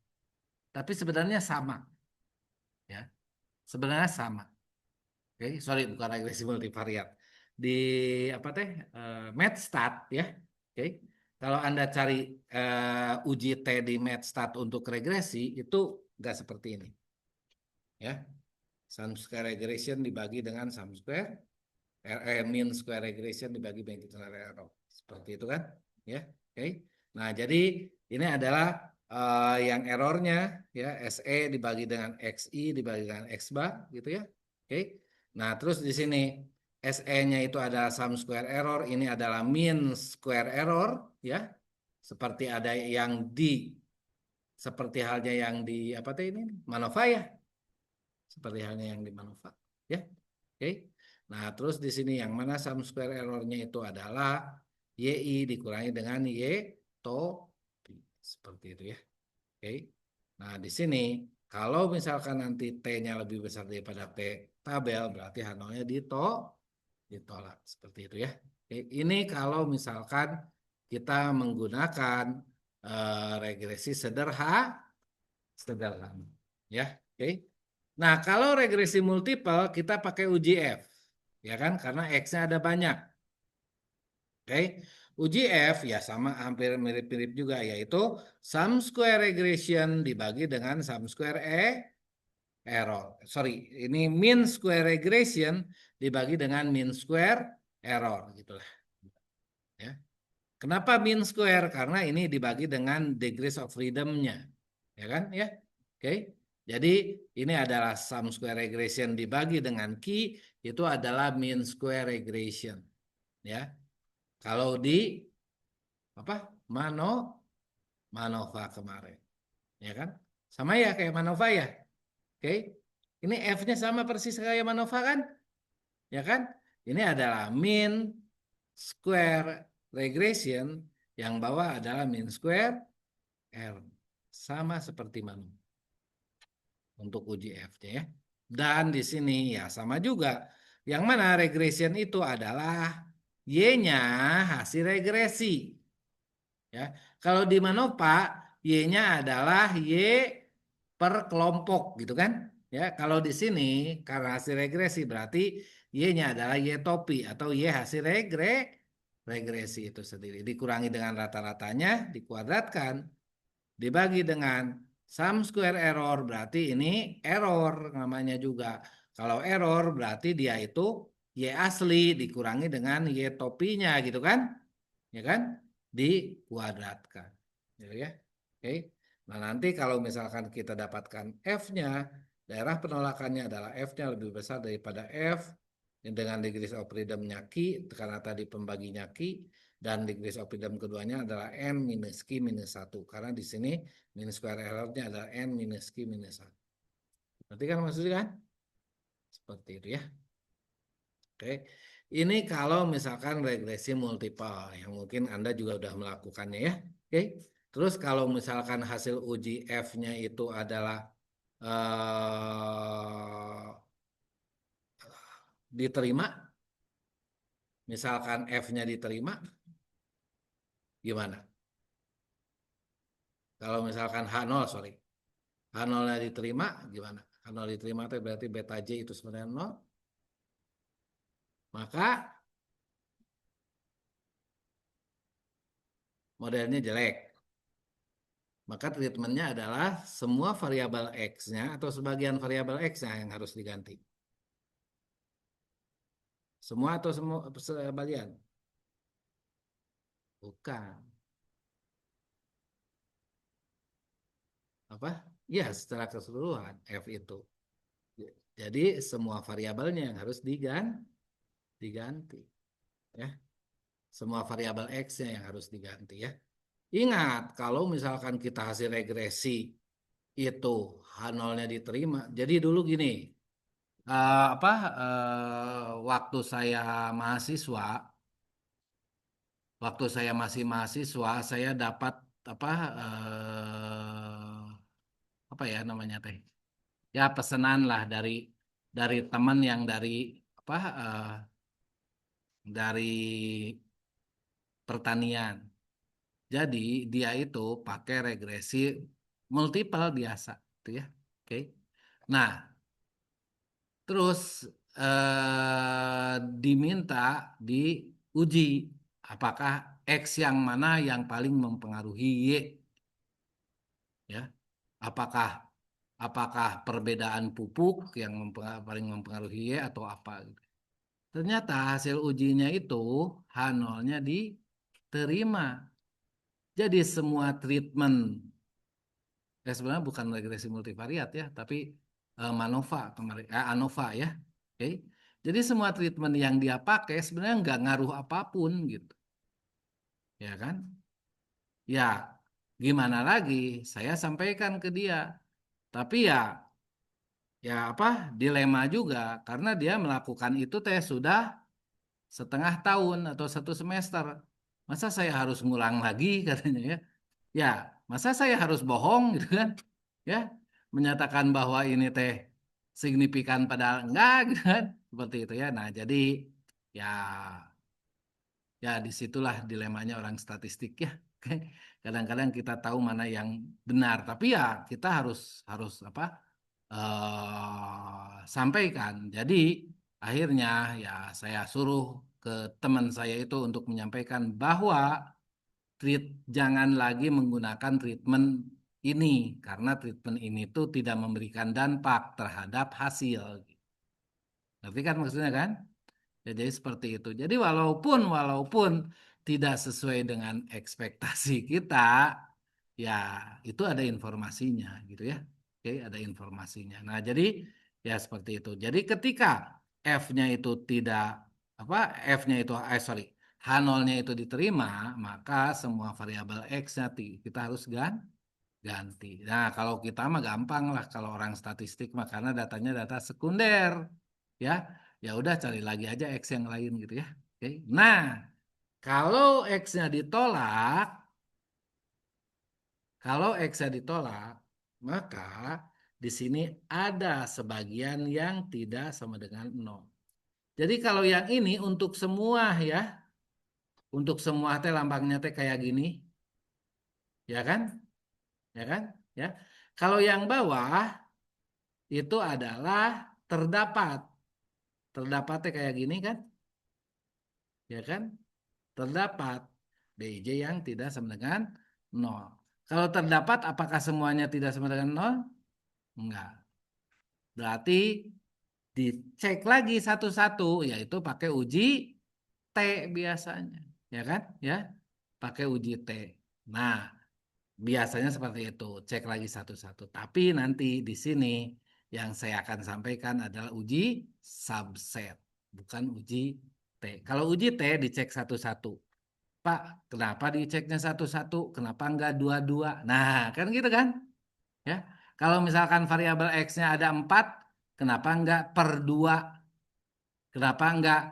Tapi sebenarnya sama, ya. Sebenarnya sama. Oke, sorry bukan regresi multivariat. Di apa teh MathStat ya. Oke. Kalau Anda cari uji T di MathStat untuk regresi itu gak seperti ini. Ya. Sum square regression dibagi dengan sum square mean square regression dibagi banyak error. Seperti itu kan? Ya. Oke. Nah, jadi ini adalah yang errornya ya SE dibagi dengan XI dibagi dengan X bar gitu ya. Oke. Nah, terus di sini SE-nya itu adalah sum square error, ini adalah mean square error ya. Seperti ada yang seperti halnya yang di apa teh ini? MANOVA ya. Seperti halnya yang di MANOVA ya. Oke. Nah, terus di sini yang mana sum square errornya itu adalah YI dikurangi dengan Y to seperti itu ya. Oke. Nah, di sini kalau misalkan nanti T-nya lebih besar daripada T tabel, berarti H0-nya ditolak. Seperti itu ya. Oke. Ini kalau misalkan kita menggunakan regresi sederhana. Ya. Oke. Nah, kalau regresi multiple kita pakai uji F. Ya kan? Karena X-nya ada banyak. Oke. Uji F ya sama hampir mirip-mirip juga yaitu sum square regression dibagi dengan sum square error. Sorry, ini mean square regression dibagi dengan mean square error gitulah. Ya. Kenapa mean square? Karena ini dibagi dengan degrees of freedom-nya. Ya kan? Ya. Oke. Jadi ini adalah sum square regression dibagi dengan key itu adalah mean square regression. Ya. Kalau di apa? Manova kemarin. Ya kan? Sama ya kayak Manova ya. Oke. Ini F-nya sama persis kayak Manova kan? Ya kan? Ini adalah mean square regression yang bawah adalah mean square R. Sama seperti Manova untuk uji F-nya ya. Dan di sini ya sama juga. Yang mana regression itu adalah Y-nya hasil regresi. Ya. Kalau di Manova Y-nya adalah Y per kelompok gitu kan? Ya, kalau di sini karena hasil regresi berarti Y-nya adalah Y topi atau Y hasil regresi itu sendiri. Dikurangi dengan rata-ratanya, dikuadratkan, dibagi dengan sum square error berarti ini error namanya juga. Kalau error berarti dia itu Y asli dikurangi dengan Y topinya gitu kan? Ya kan? Dikuadratkan. Gitu ya. Oke. Nah, nanti kalau misalkan kita dapatkan F-nya, daerah penolakannya adalah F-nya lebih besar daripada F dengan degrees of freedom-nya Q, karena tadi pembaginya Q, dan degrees of freedom keduanya adalah N minus Q minus 1. Karena di sini minus square error-nya adalah N minus Q minus 1. Berarti kan maksudnya kan? Seperti itu ya. Oke. Ini kalau misalkan regresi multiple yang mungkin Anda juga sudah melakukannya ya. Oke. Terus kalau misalkan hasil uji F-nya itu adalah diterima, misalkan F-nya diterima, gimana? Kalau misalkan H0, sorry. H0-nya diterima, gimana? H0 diterima itu berarti beta J itu sebenarnya 0. Maka modelnya jelek. Maka treatmentnya adalah semua variabel X-nya atau sebagian variabel X-nya yang harus diganti. Semua atau semua sebagian? Bukan. Apa? Ya, secara keseluruhan F itu. Jadi semua variabelnya yang harus diganti. Ya, semua variabel X-nya yang harus diganti ya. Ingat, kalau misalkan kita hasil regresi itu H0-nya diterima. Jadi dulu gini, waktu saya mahasiswa, waktu saya masih mahasiswa, saya dapat apa apa ya namanya teh? Ya pesanan lah dari teman yang dari apa dari pertanian. Jadi dia itu pakai regresi multiple biasa, gitu ya. Oke. Nah, terus diminta diuji apakah X yang mana yang paling mempengaruhi Y, ya. Apakah apakah perbedaan pupuk yang paling mempengaruhi Y atau apa gitu. Ternyata hasil ujinya itu H0-nya diterima. Jadi semua treatment, ya sebenarnya bukan regresi multivariat ya, tapi MANOVA kemarin, ANOVA ya. Oke. Jadi semua treatment yang dia pakai sebenarnya nggak ngaruh apapun gitu, ya kan? Ya, gimana lagi? Saya sampaikan ke dia, tapi ya apa? Dilema juga karena dia melakukan itu teh sudah setengah tahun atau 1 semester. Masa saya harus ngulang lagi katanya ya? Ya, masa saya harus bohong gitu kan? Ya, menyatakan bahwa ini teh signifikan padahal enggak gitu kan? Seperti itu ya. Nah, jadi ya ya disitulah dilemanya orang statistik ya. Oke. Kadang-kadang kita tahu mana yang benar, tapi ya kita harus harus apa? Sampaikan. Jadi akhirnya ya saya suruh ke teman saya itu untuk menyampaikan bahwa jangan lagi menggunakan treatment ini karena treatment ini tuh tidak memberikan dampak terhadap hasil. Ngerti kan maksudnya kan? Ya, jadi seperti itu. Jadi walaupun tidak sesuai dengan ekspektasi kita, ya itu ada informasinya gitu ya. Oke, ada informasinya. Nah, jadi ya seperti itu. Jadi ketika F-nya itu tidak apa F-nya itu sorry, H0-nya itu diterima, maka semua variabel X-nya kita harus ganti. Nah, kalau kita mah gampang lah kalau orang statistik mah karena datanya data sekunder. Ya, ya udah cari lagi aja X yang lain gitu ya. Oke. Nah, kalau X-nya ditolak, kalau X-nya ditolak, maka di sini ada sebagian yang tidak sama dengan 0. Jadi kalau yang ini untuk semua ya, untuk semua teh lambangnya teh kayak gini, ya kan? Ya kan? Ya. Kalau yang bawah itu adalah terdapat. Terdapatnya kayak gini kan? Ya kan? Terdapat DIJ yang tidak sama dengan 0. Kalau terdapat apakah semuanya tidak sama dengan 0? Enggak. Berarti dicek lagi satu-satu yaitu pakai uji T biasanya. Ya kan? Ya. Pakai uji T. Nah, biasanya seperti itu. Cek lagi satu-satu. Tapi nanti di sini yang saya akan sampaikan adalah uji subset, bukan uji T. Kalau uji T dicek satu-satu. Pak, kenapa diceknya satu-satu? Kenapa enggak dua-dua? Nah, kan gitu kan? Ya. Kalau misalkan variabel X-nya ada 4, kenapa enggak per 2? Kenapa enggak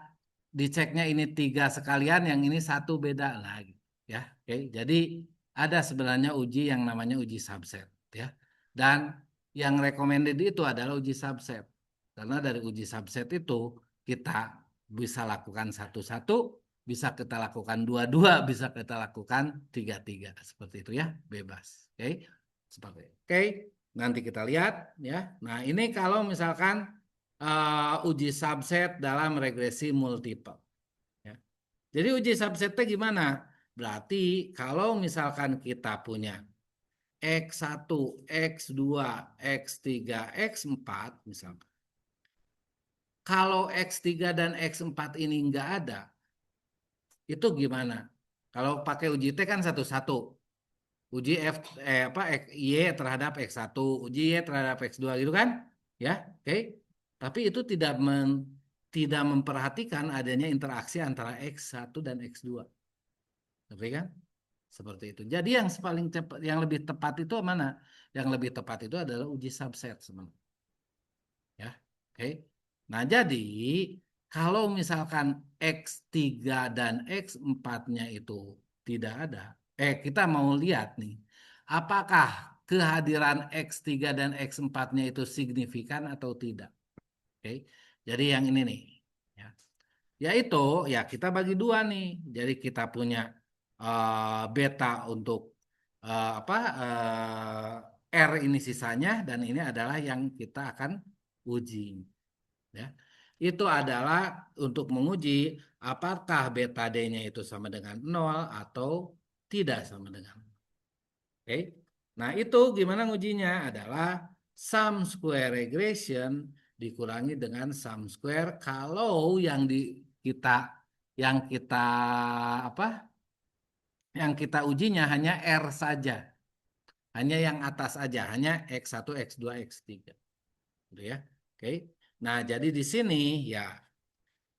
diceknya ini 3 sekalian, yang ini satu beda lagi? Ya, oke. Jadi ada sebenarnya uji yang namanya uji subset, ya. Dan yang recommended itu adalah uji subset. Karena dari uji subset itu kita bisa lakukan satu-satu, bisa kita lakukan dua-dua, bisa kita lakukan tiga-tiga, seperti itu ya, bebas. Oke, seperti itu. Oke, nanti kita lihat ya. Nah, ini kalau misalkan uji subset dalam regresi multiple. Ya. Jadi uji subsetnya gimana? Berarti kalau misalkan kita punya X1, X2, X3, X4 misalkan. Kalau X3 dan X4 ini enggak ada, itu gimana? Kalau pakai uji T kan satu-satu. Uji Y terhadap X1, uji Y terhadap X2 gitu kan? Ya, oke. Tapi itu tidak memperhatikan adanya interaksi antara X1 dan X2. Oke kan? Seperti itu. Jadi yang paling cepat, yang lebih tepat itu mana? Yang lebih tepat itu adalah uji subset sebenarnya. Ya, oke. Nah, jadi kalau misalkan X3 dan X4-nya itu tidak ada, kita mau lihat nih, apakah kehadiran X3 dan X4-nya itu signifikan atau tidak? Oke. Jadi yang ini nih, ya. Yaitu ya kita bagi dua nih. Jadi kita punya beta untuk R ini sisanya dan ini adalah yang kita akan uji. Ya. Itu adalah untuk menguji apakah beta D-nya itu sama dengan 0 atau tidak sama dengan 0. Oke. Nah, itu gimana ngujinya? Adalah sum square regression dikurangi dengan sum square kalau kita yang kita apa? Yang kita ujinya hanya R saja. Hanya yang atas aja, hanya X1, X2, X3. Gitu ya. Oke. Nah, jadi di sini ya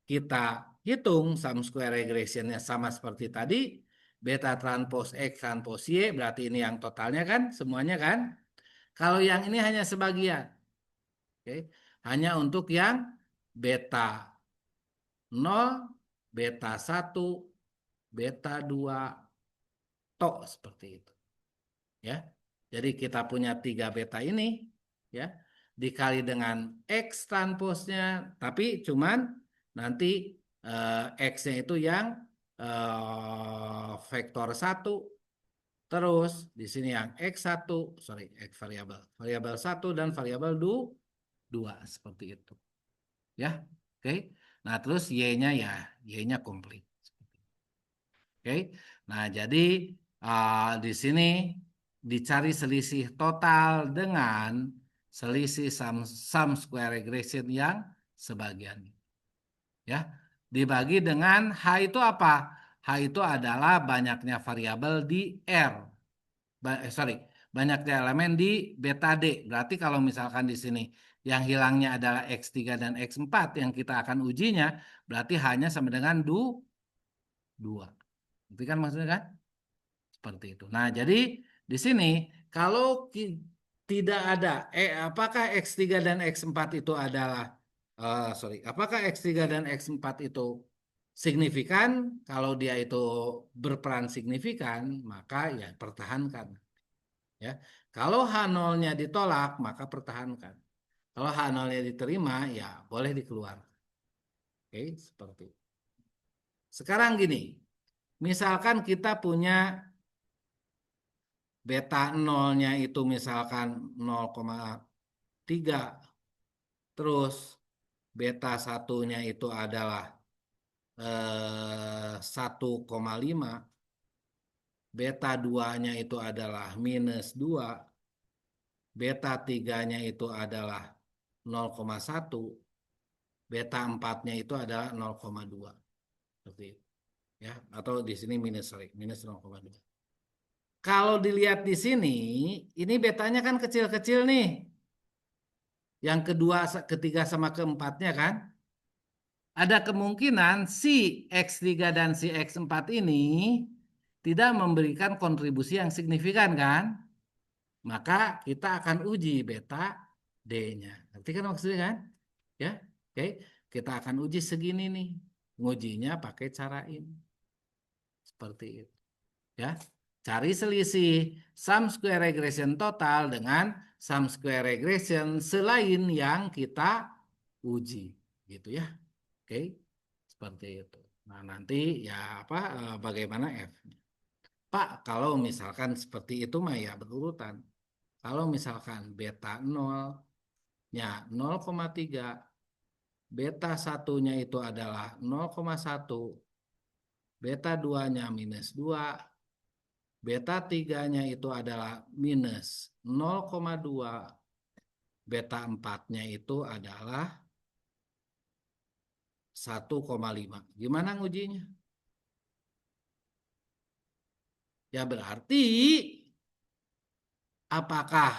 kita hitung sum square regressionnya sama seperti tadi, beta transpose X transpose Y, berarti ini yang totalnya kan, semuanya kan. Kalau yang ini hanya sebagian, oke, hanya untuk yang beta 0, beta 1, beta 2, tok seperti itu. Ya, jadi kita punya 3 beta ini, ya, dikali dengan X transposnya, tapi cuman nanti X-nya itu yang vektor 1, terus di sini yang X1, sorry, X variabel 1 dan variabel 2, seperti itu. Ya, oke. Nah, terus Y-nya ya, Y-nya komplit. Oke. Nah, jadi di sini dicari selisih total dengan selisih sum square regression yang sebagian. Ya, dibagi dengan H itu apa? H itu adalah banyaknya variabel di R. Banyaknya elemen di beta D. Berarti kalau misalkan di sini yang hilangnya adalah X3 dan X4 yang kita akan ujinya, berarti hanya sama dengan 2. Itu kan maksudnya kan? Seperti itu. Nah, jadi di sini kalau tidak ada apakah X3 dan X4 itu adalah apakah X3 dan X4 itu signifikan? Kalau dia itu berperan signifikan, maka ya pertahankan. Ya. Kalau H0-nya ditolak, maka pertahankan. Kalau H0-nya diterima, ya boleh dikeluarkan. Oke, seperti itu. Sekarang gini, misalkan kita punya beta 0-nya itu misalkan 0,3, terus beta 1-nya itu adalah 1,5, beta 2-nya itu adalah minus 2, beta 3-nya itu adalah 0,1, beta 4-nya itu adalah 0,2. Seperti itu. Ya, atau di sini minus 0,2. Kalau dilihat di sini, ini betanya kan kecil-kecil nih. Yang kedua, ketiga sama keempatnya kan. Ada kemungkinan si X3 dan si X4 ini tidak memberikan kontribusi yang signifikan kan. Maka kita akan uji beta D-nya. Ngerti kan maksudnya kan? Ya, oke. Kita akan uji segini nih. Ngujinya pakai cara ini. Seperti itu. Ya. Cari selisih sum square regression total dengan sum square regression selain yang kita uji, gitu ya. Oke, seperti itu. Nah, nanti ya apa bagaimana F? Pak, kalau misalkan seperti itu mah ya berurutan. Kalau misalkan beta 0 nya 0,3, beta satunya itu adalah 0,1, beta 2-nya -2, beta 3-nya itu adalah -0,2, beta 4-nya itu adalah 1,5. Gimana ngujinya? Ya berarti apakah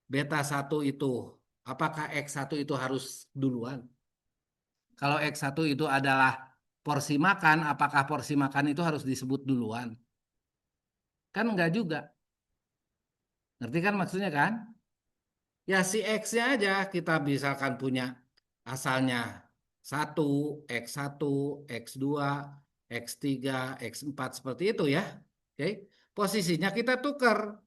beta satu itu, apakah X1 itu harus duluan? Kalau X1 itu adalah porsi makan, apakah porsi makan itu harus disebut duluan? Kan enggak juga. Ngerti kan maksudnya kan? Ya si X-nya aja kita misalkan punya asalnya 1, X1, X2, X3, X4 seperti itu ya. Oke. Posisinya kita tukar.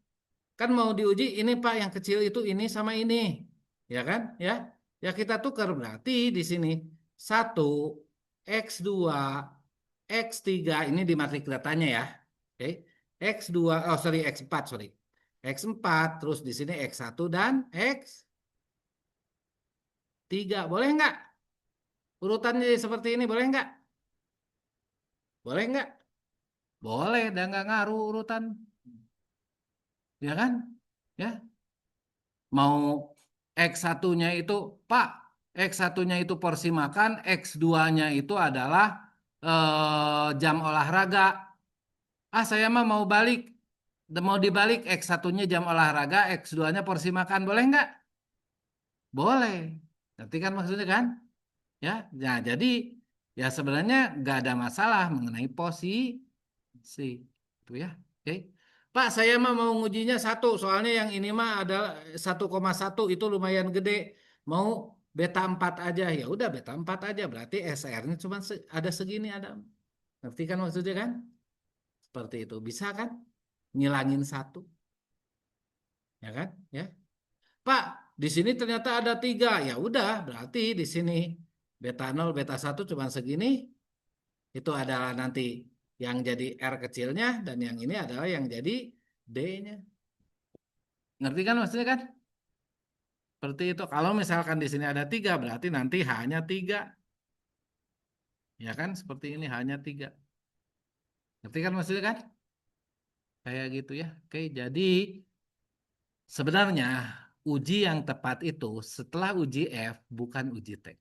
Kan mau diuji ini Pak yang kecil itu ini sama ini. Ya kan? Ya. Ya kita tukar berarti di sini 1 X2 X3 ini di matrik datanya ya. Oke. X2 oh sorry X4 sorry. X4 terus di sini X1 dan X3. Boleh nggak? Urutannya seperti ini boleh nggak? Boleh nggak? Boleh dan nggak ngaruh urutan. Ya kan? Ya. Mau X1-nya itu, Pak, X1-nya itu porsi makan, X2-nya itu adalah jam olahraga. Ah, saya mah mau balik. Mau dibalik X1-nya jam olahraga, X2-nya porsi makan. Boleh nggak? Boleh. Ngerti kan maksudnya kan? Ya, nah jadi ya sebenarnya nggak ada masalah mengenai posisi itu ya. Oke. Pak, saya mah mau ngujinya satu, soalnya yang ini mah ada 1,1 itu lumayan gede. Mau beta 4 aja. Ya udah beta 4 aja, berarti SR-nya cuma ada segini ada. Ngerti kan maksudnya kan? Seperti itu. Bisa kan? Ngilangin satu, ya kan? Ya. Pak, di sini ternyata ada tiga. Ya udah, berarti di sini beta 0, beta satu cuma segini. Itu adalah nanti yang jadi R kecilnya dan yang ini adalah yang jadi D-nya. Ngerti kan maksudnya kan? Seperti itu. Kalau misalkan di sini ada tiga, berarti nanti hanya tiga. Ya kan? Seperti ini hanya tiga. Ngerti kan maksudnya kan? Kayak gitu ya. Oke, jadi sebenarnya uji yang tepat itu setelah uji F bukan uji T.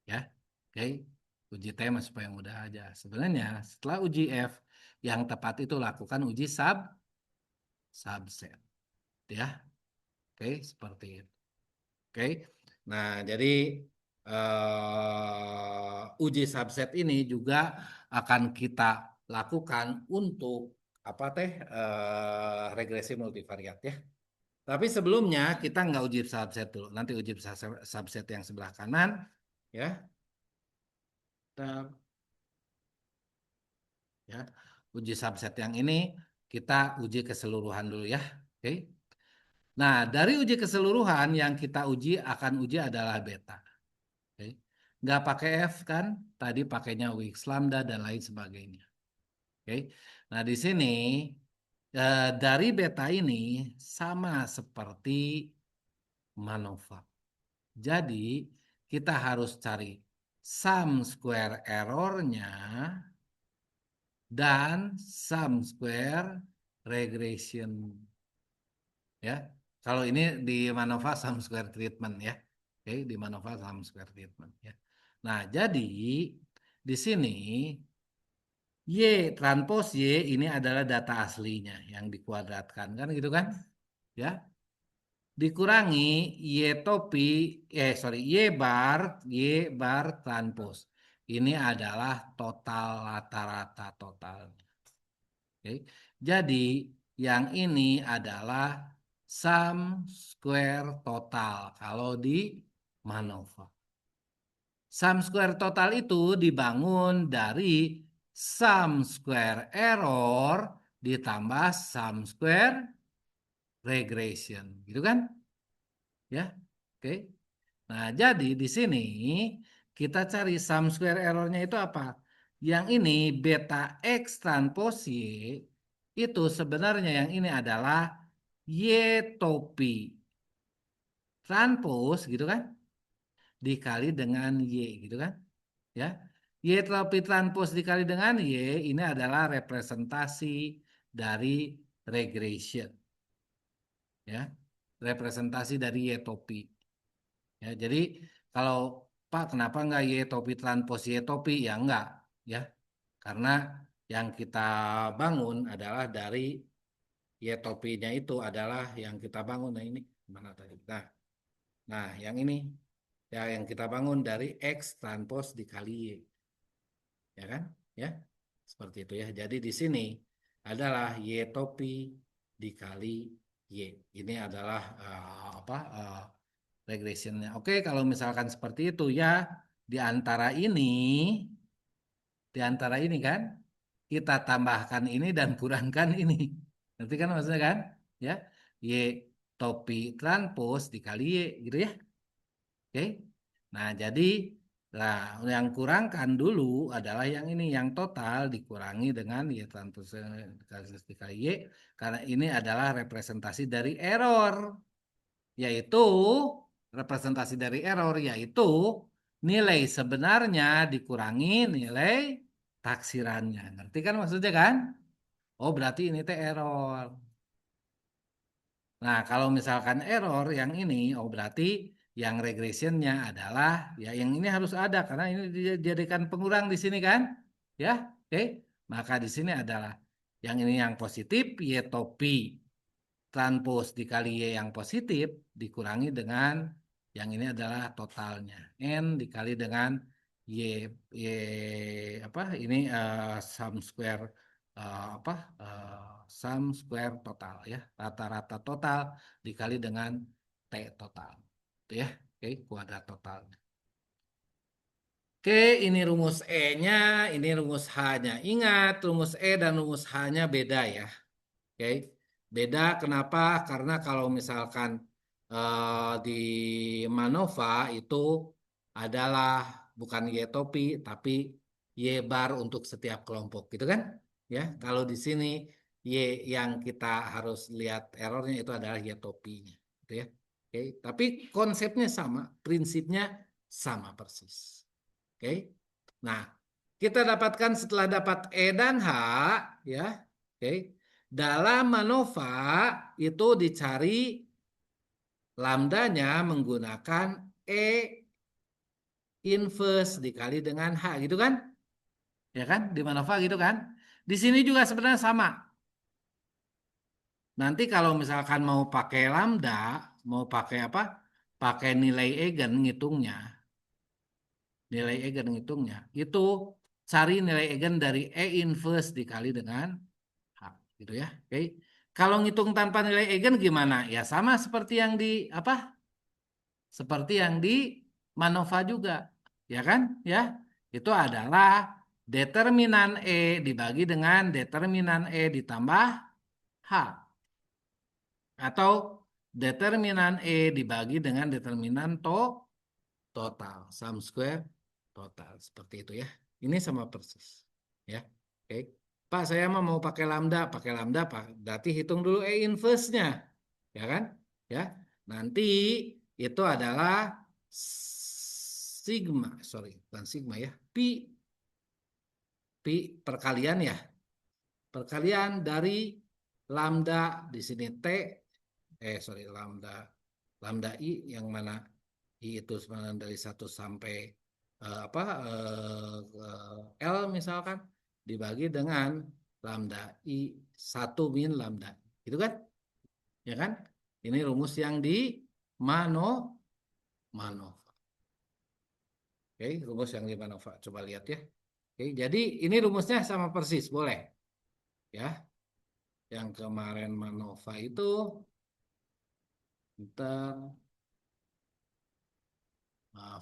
Ya, oke. Uji T mah supaya mudah aja. Sebenarnya setelah uji F yang tepat itu lakukan uji subset. Ya, oke, seperti itu. Oke. Nah, jadi uji subset ini juga akan kita lakukan untuk apa teh regresi multivariat ya. Tapi sebelumnya kita nggak uji subset dulu. Nanti uji subset yang sebelah kanan ya. Kita ya uji subset yang ini kita uji keseluruhan dulu ya. Oke. Nah, dari uji keseluruhan yang kita uji akan uji adalah beta. Oke. Nggak pakai F kan? Tadi pakainya Wix, lambda, dan lain sebagainya. Oke. Nah, di sini dari beta ini sama seperti MANOVA. Jadi, kita harus cari sum square errornya dan sum square regression. Ya, kalau ini di MANOVA sum square treatment ya. Oke, di MANOVA sum square treatment ya. Nah, jadi di sini Y transpos Y ini adalah data aslinya yang dikuadratkan kan gitu kan? Ya, dikurangi Y topi Y bar transpos. Ini adalah total rata-rata total. Oke. Jadi yang ini adalah sum square total kalau di MANOVA. Sum square total itu dibangun dari sum square error ditambah sum square regression, gitu kan? Ya, oke. Nah, jadi di sini kita cari sum square errornya itu apa? Yang ini beta X transpose Y itu sebenarnya yang ini adalah Y topi transpose gitu kan? Dikali dengan Y gitu kan? Ya. Y topi transpose dikali dengan Y ini adalah representasi dari regression. Ya. Representasi dari Y topi. Ya, jadi kalau Pak kenapa nggak Y topi transpose Y topi? Ya enggak, ya. Karena yang kita bangun adalah dari Y topinya itu adalah yang kita bangun. Nah ini mana tadi? Nah, yang ini ya yang kita bangun dari X transpose dikali Y, ya kan? Ya, seperti itu ya. Jadi di sini adalah Y topi dikali Y. Ini adalah apa? Regressionnya. Oke, kalau misalkan seperti itu ya, di antara ini, di antara ini kan, kita tambahkan ini dan kurangkan ini. Nanti kan maksudnya kan, ya, Y topi transpose dikali Y, gitu ya. Oke. Nah, jadi nah yang kurangkan dulu adalah yang ini, yang total dikurangi dengan Y transpose dikali Y, karena ini adalah representasi dari error, yaitu representasi dari error yaitu nilai sebenarnya dikurangi nilai taksirannya. Ngerti kan maksudnya kan? Oh, berarti ini teh error. Nah, kalau misalkan error yang ini, oh berarti yang regressionnya adalah ya yang ini harus ada karena ini dijadikan pengurang di sini kan? Ya, oke. Maka di sini adalah yang ini yang positif Y topi transpose dikali Y yang positif dikurangi dengan yang ini adalah totalnya. N dikali dengan Y, Y apa ini sum square apa sum square total ya. Rata-rata total dikali dengan T total. Itu ya. Oke, kuadrat total. Oke, ini rumus E-nya, ini rumus H-nya. Ingat, rumus E dan rumus H-nya beda ya. Oke, beda kenapa? Karena kalau misalkan di Manova itu adalah bukan Y topi tapi Y bar untuk setiap kelompok, gitu kan? Ya, kalau di sini Y yang kita harus lihat errornya itu adalah Y topinya, gitu ya. Oke, tapi konsepnya sama, prinsipnya sama persis. Oke, nah kita dapatkan setelah dapat E dan H, ya. Oke. Dalam MANOVA itu dicari lambdanya menggunakan E inverse dikali dengan H gitu kan? Ya kan? Di MANOVA gitu kan? Di sini juga sebenarnya sama. Nanti kalau misalkan mau pakai lambda, mau pakai apa? Pakai nilai eigen ngitungnya. Nilai eigen ngitungnya. Itu cari nilai eigen dari E inverse dikali dengan H gitu ya. Oke. Kalau ngitung tanpa nilai eigen gimana? Ya sama seperti yang di apa? Seperti yang di Manova juga, ya kan? Ya, itu adalah determinan E dibagi dengan determinan E ditambah H atau determinan E dibagi dengan determinan total, sum square total seperti itu ya. Ini sama persis, ya. Oke. Pak, saya mau pakai lambda, Pak. Berarti hitung dulu E inverse-nya, ya kan? Ya. Nanti itu adalah sigma, sorry, bukan sigma ya, pi perkalian ya, perkalian dari lambda di sini T, sorry, lambda, lambda I yang mana I itu sebenarnya dari 1 sampai apa L misalkan dibagi dengan lambda I 1 min lambda, gitu kan? Ya kan? Ini rumus yang di Mano Manova. Oke, rumus yang di Manova. Coba lihat ya. Oke, jadi ini rumusnya sama persis, boleh. Ya, yang kemarin Manova itu, kita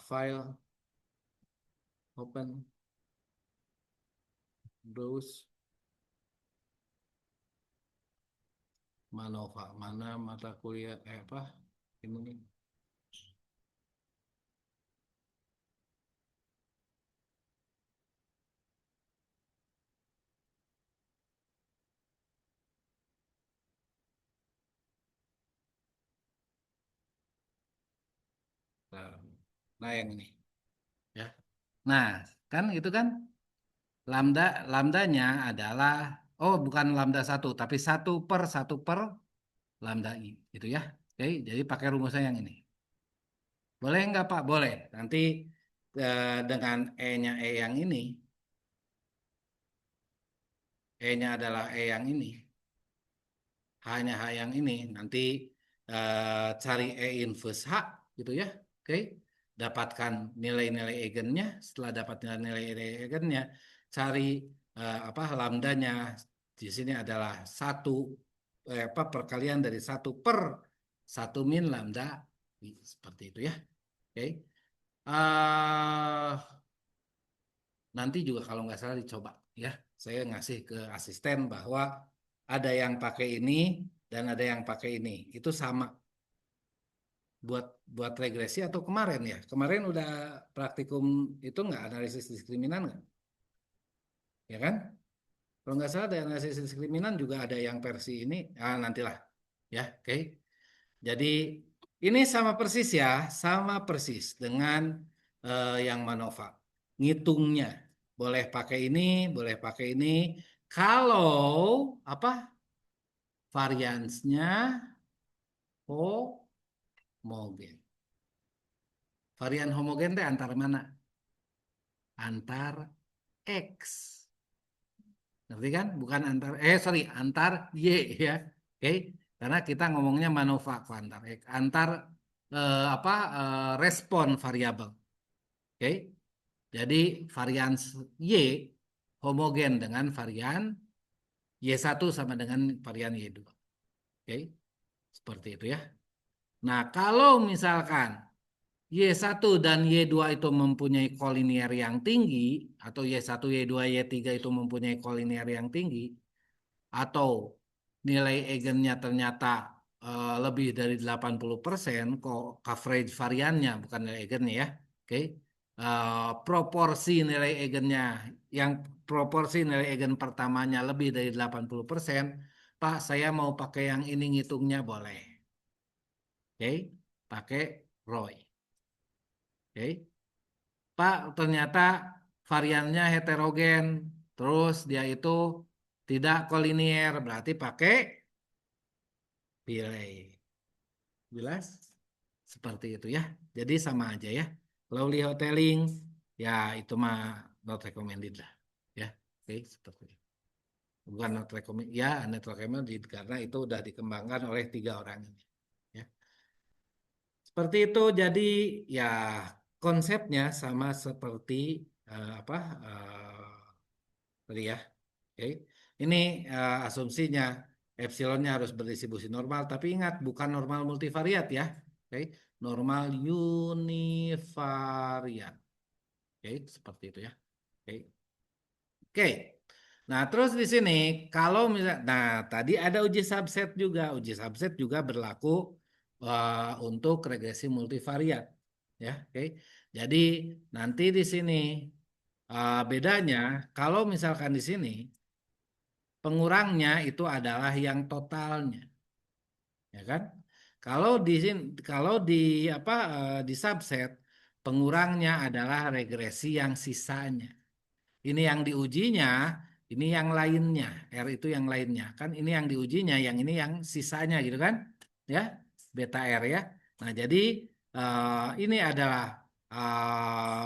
file, open, browse, Manova. Mana mata kuliah, apa, ini nih. Nah, yang ini ya. Nah, kan itu kan lambda lambdanya adalah oh bukan lambda satu tapi satu per lambda i gitu ya. Oke, jadi pakai rumusnya yang ini. Boleh nggak Pak? Boleh. Nanti dengan e-nya e yang ini, e-nya adalah e yang ini, h-nya h yang ini. Nanti cari e inverse h gitu ya. Oke, dapatkan nilai-nilai eigennya. Setelah dapat nilai-nilai eigennya, cari apa lambdanya. Di sini adalah satu apa perkalian dari satu per satu min lambda seperti itu ya. Oke. eh Nanti juga kalau nggak salah dicoba ya. Saya ngasih ke asisten bahwa ada yang pakai ini dan ada yang pakai ini. Itu sama buat buat regresi atau kemarin ya. Kemarin udah praktikum itu nggak analisis diskriminan nggak? Ya kan? Kalau nggak salah ada analisis diskriminan juga ada yang versi ini. Ah, nantilah ya. Oke. Jadi ini sama persis ya, sama persis dengan yang MANOVA. Ngitungnya boleh pakai ini, boleh pakai ini. Kalau apa variansnya homogen. Varian homogen teh antar mana? Antar X. Ngerti kan? Bukan antar sorry, antar Y ya. Oke. Karena kita ngomongnya MANOVA antar X. Antar apa respon variabel. Oke. Jadi varian Y homogen dengan varian Y1 sama dengan varian Y2. Oke, seperti itu ya. Nah, kalau misalkan Y1 dan Y2 itu mempunyai kolinier yang tinggi, atau Y1, Y2, Y3 itu mempunyai kolinier yang tinggi, atau nilai eigennya ternyata lebih dari 80%, kok coverage variannya, bukan nilai eigennya ya. Oke. Proporsi nilai eigennya yang proporsi nilai eigen pertamanya lebih dari 80%, Pak, saya mau pakai yang ini ngitungnya boleh. Oke. Pakai ROI. Oke. Pak, ternyata variannya heterogen, terus dia itu tidak kolinier, berarti pakai delay. Jelas? Seperti itu ya. Jadi sama aja ya. Lowly hoteling, ya itu mah not recommended lah. Ya, oke, seperti itu. Bukan not recommended, ya not recommended karena itu udah dikembangkan oleh 3 orang ini. Ya. Seperti itu. Jadi ya konsepnya sama seperti apa tadi ya. Oke. Ini asumsinya epsilonnya harus berdistribusi normal, tapi ingat bukan normal multivariat ya. Oke. Normal univariat. Oke, seperti itu ya. Oke. Oke. Nah, terus di sini kalau misalnya nah tadi ada uji subset juga. Uji subset juga berlaku untuk regresi multivariat ya. Oke. Jadi nanti di sini bedanya kalau misalkan di sini pengurangnya itu adalah yang totalnya, ya kan? Kalau di sini, kalau di apa di subset pengurangnya adalah regresi yang sisanya. Ini yang diujinya, ini yang lainnya, R itu yang lainnya, kan? Ini yang diujinya, yang ini yang sisanya, gitu kan? Ya, beta R ya. Nah, jadi ini adalah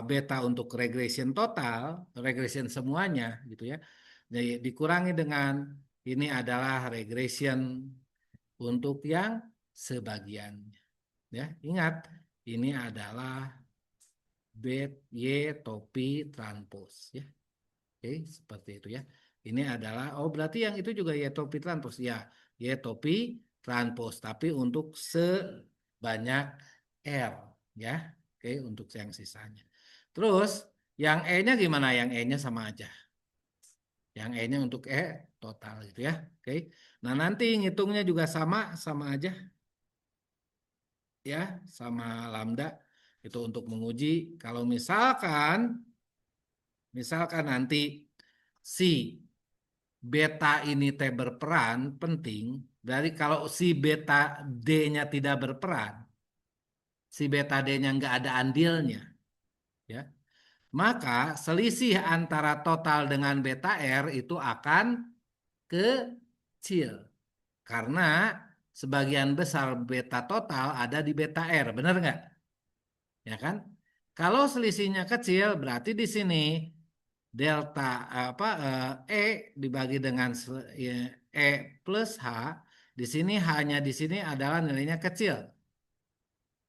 beta untuk regression total, regression semuanya, gitu ya. Jadi dikurangi dengan ini adalah regression untuk yang sebagiannya. Ya, ingat ini adalah bet Y topi transpose ya. Oke, seperti itu ya. Ini adalah oh berarti yang itu juga Y topi transpose ya. Y topi transpose tapi untuk sebanyak R ya. Oke, untuk yang sisanya. Terus yang E-nya gimana? Yang E-nya sama aja. Yang E-nya untuk E total gitu ya. Oke. Nah, nanti ngitungnya juga sama sama aja ya, sama lambda itu untuk menguji kalau misalkan nanti si beta ini teh berperan penting, dari kalau si beta D-nya tidak berperan, si beta D-nya nggak ada andilnya, ya, maka selisih antara total dengan beta R itu akan kecil karena sebagian besar beta total ada di beta R, benar nggak? Ya kan? Kalau selisihnya kecil berarti di sini delta E dibagi dengan ya, E plus H di sini hanya di sini adalah nilainya kecil.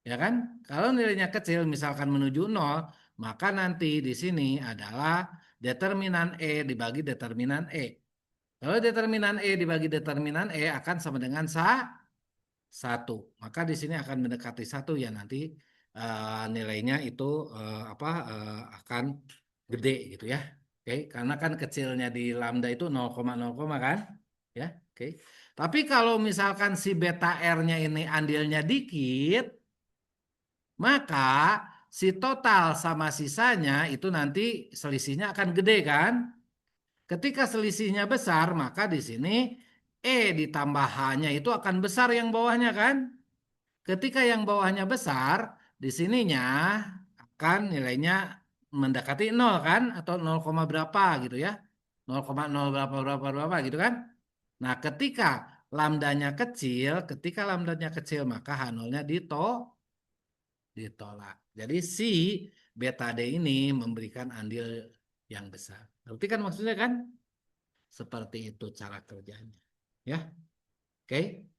Ya kan? Kalau nilainya kecil misalkan menuju 0, maka nanti di sini adalah determinan E dibagi determinan E. Kalau determinan E dibagi determinan E akan sama dengan satu, maka di sini akan mendekati satu ya nanti nilainya itu akan gede gitu ya. Oke, karena kan kecilnya di lambda itu 0,0 kan, ya. Oke. Tapi kalau misalkan si beta R-nya ini andilnya dikit, maka si total sama sisanya itu nanti selisihnya akan gede kan? Ketika selisihnya besar, maka di sini E ditambah H-nya itu akan besar yang bawahnya kan? Ketika yang bawahnya besar, di sininya akan nilainya mendekati 0 kan? Atau 0, berapa gitu ya. 0,0 berapa berapa berapa gitu kan? Nah, ketika lambdanya kecil maka H0-nya ditolak. Jadi si beta D ini memberikan andil yang besar. Berarti kan maksudnya kan? Seperti itu cara kerjanya. Ya, oke.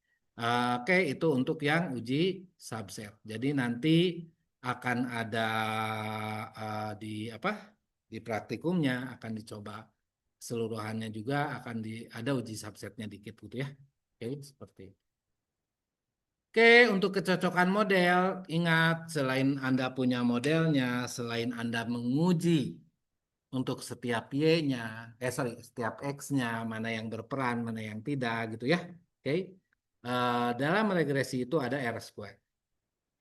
Oke, itu untuk yang uji subset. Jadi nanti akan ada di apa? Di praktikumnya akan dicoba keseluruhannya juga akan ada uji subsetnya dikit gitu ya. Oke, seperti itu. Oke, untuk kecocokan model, ingat selain Anda punya modelnya, selain Anda menguji untuk setiap Y-nya, setiap X-nya, mana yang berperan, mana yang tidak gitu ya. Oke. Dalam regresi itu ada R square,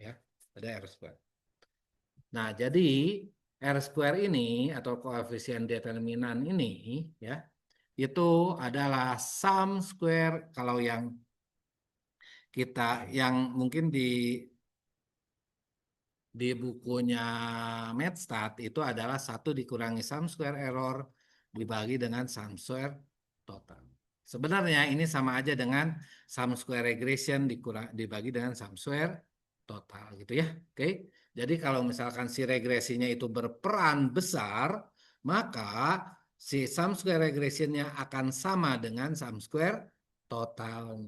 ya, ada R square. Nah, jadi R square ini atau koefisien determinan ini, ya, itu adalah sum square kalau yang yang mungkin di bukunya MedStat itu adalah 1 dikurangi sum square error dibagi dengan sum square total. Sebenarnya ini sama aja dengan sum square regression dibagi dengan sum square total gitu ya. Oke. Jadi kalau misalkan si regresinya itu berperan besar, maka si sum square regressionnya akan sama dengan sum square total.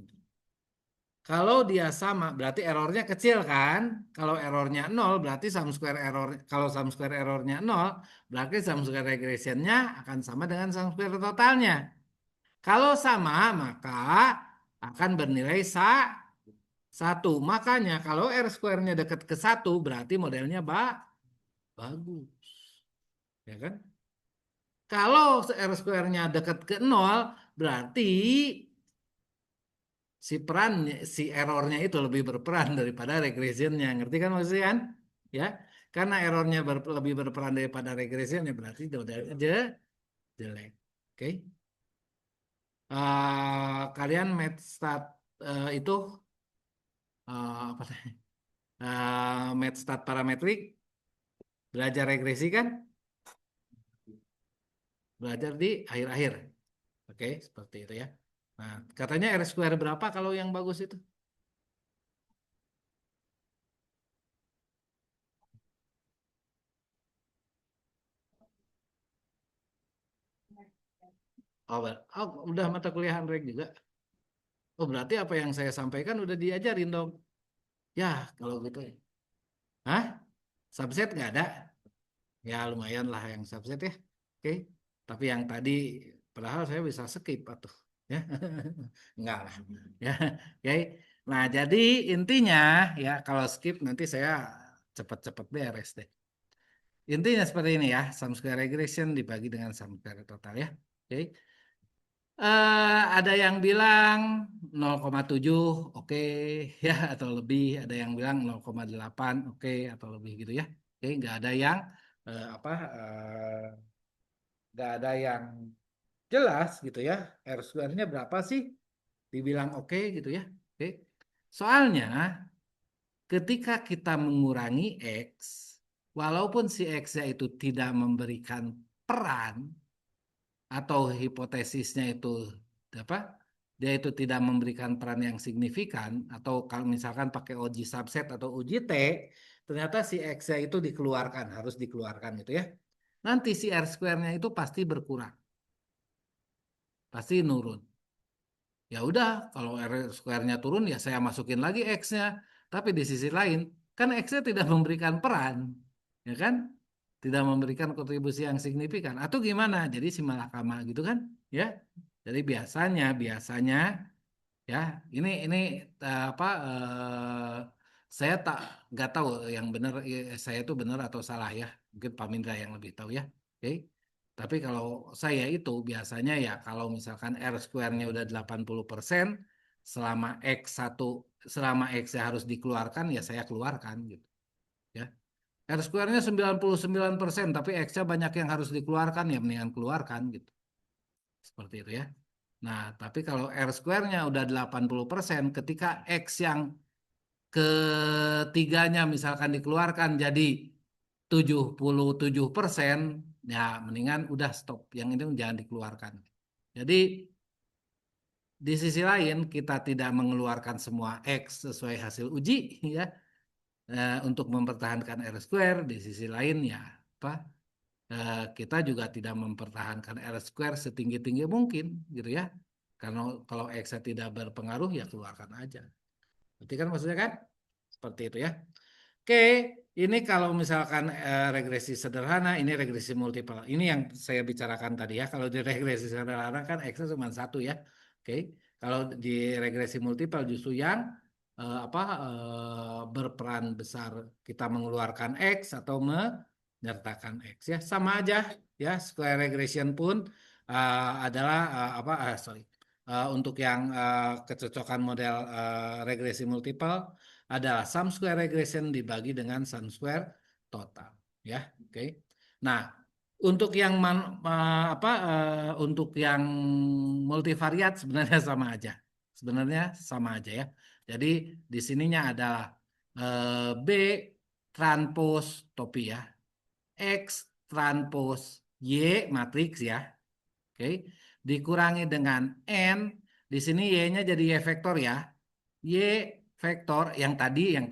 Kalau dia sama, berarti errornya kecil kan? Kalau errornya 0, berarti sum square error. Kalau sum square errornya 0, berarti sum square regressionnya akan sama dengan sum square totalnya. Kalau sama, maka akan bernilai satu. Makanya kalau R square-nya dekat ke satu, berarti modelnya bagus. Ya kan? Kalau R square-nya dekat ke 0, berarti si errornya itu lebih berperan daripada regressionnya, ngerti kan maksudnya kan? Ya, karena errornya lebih berperan daripada regressionnya berarti modelnya jelek. Oke. Kalian MedStat itu apa sih? MedStat parametrik belajar regresi kan? Belajar di akhir-akhir. Oke, seperti itu ya. Nah, katanya R square berapa kalau yang bagus itu? Udah mata kuliah Andrek juga. Oh, berarti apa yang saya sampaikan udah diajarin dong. Ya, kalau gitu. Hah? Subset nggak ada? Ya, lumayan lah yang subset ya. Oke. Tapi yang tadi, padahal saya bisa skip atuh. Ya, enggak lah. Ya, oke. Nah, jadi intinya ya kalau skip nanti saya cepat-cepat beres deh. Intinya seperti ini ya, sum square regression dibagi dengan sum square total ya. Oke. Ada yang bilang 0,7 oke ya atau lebih, ada yang bilang 0,8 oke atau lebih gitu ya. Oke, nggak ada yang eh, apa eh, nggak ada yang jelas gitu ya. R square-nya berapa sih? Dibilang oke gitu ya. Oke. Soalnya ketika kita mengurangi X, walaupun si X-nya itu tidak memberikan peran, atau hipotesisnya itu apa? Dia itu tidak memberikan peran yang signifikan, atau kalau misalkan pakai uji subset atau uji T, ternyata si X-nya itu dikeluarkan, harus dikeluarkan gitu ya. Nanti si R square-nya itu pasti berkurang, pasti nurun. Ya udah, kalau R square-nya turun ya saya masukin lagi X-nya. Tapi di sisi lain, kan X-nya tidak memberikan peran, ya kan? Tidak memberikan kontribusi yang signifikan. Atau gimana? Jadi si malakama gitu kan? Ya. Jadi biasanya ya ini apa? Saya tak nggak tahu yang benar, saya itu benar atau salah ya. Mungkin Pak Mindra yang lebih tahu ya. Oke. Tapi kalau saya itu biasanya ya kalau misalkan R square-nya udah 80%, selama selama X harus dikeluarkan ya saya keluarkan gitu ya. R square-nya 99% tapi X-nya banyak yang harus dikeluarkan ya mendingan keluarkan gitu. Seperti itu ya. Nah, tapi kalau R square-nya udah 80%, ketika X yang ketiganya misalkan dikeluarkan jadi 77%, ya mendingan udah stop. Yang ini jangan dikeluarkan. Jadi di sisi lain kita tidak mengeluarkan semua X sesuai hasil uji ya, untuk mempertahankan R square. Di sisi lain ya apa, kita juga tidak mempertahankan R square setinggi-tinggi mungkin gitu ya. Karena kalau X tidak berpengaruh ya keluarkan aja. Berarti kan maksudnya kan? Seperti itu ya. Oke, ini kalau misalkan regresi sederhana, ini regresi multiple. Ini yang saya bicarakan tadi ya. Kalau di regresi sederhana kan X cuma satu ya. Oke, kalau di regresi multiple justru yang apa, berperan besar kita mengeluarkan X atau menyertakan X ya. Sama aja ya. Square regression pun adalah apa? Sorry. Untuk yang kecocokan model regresi multiple adalah sum square regression dibagi dengan sum square total ya. Oke. Nah, untuk yang apa, untuk yang multivariat sebenarnya sama aja. Sebenarnya sama aja ya. Jadi di sininya adalah B transpose topi ya. X transpose Y matriks ya. Oke. Dikurangi dengan N, di sini Y-nya jadi Y vektor ya. Y vektor yang tadi ya.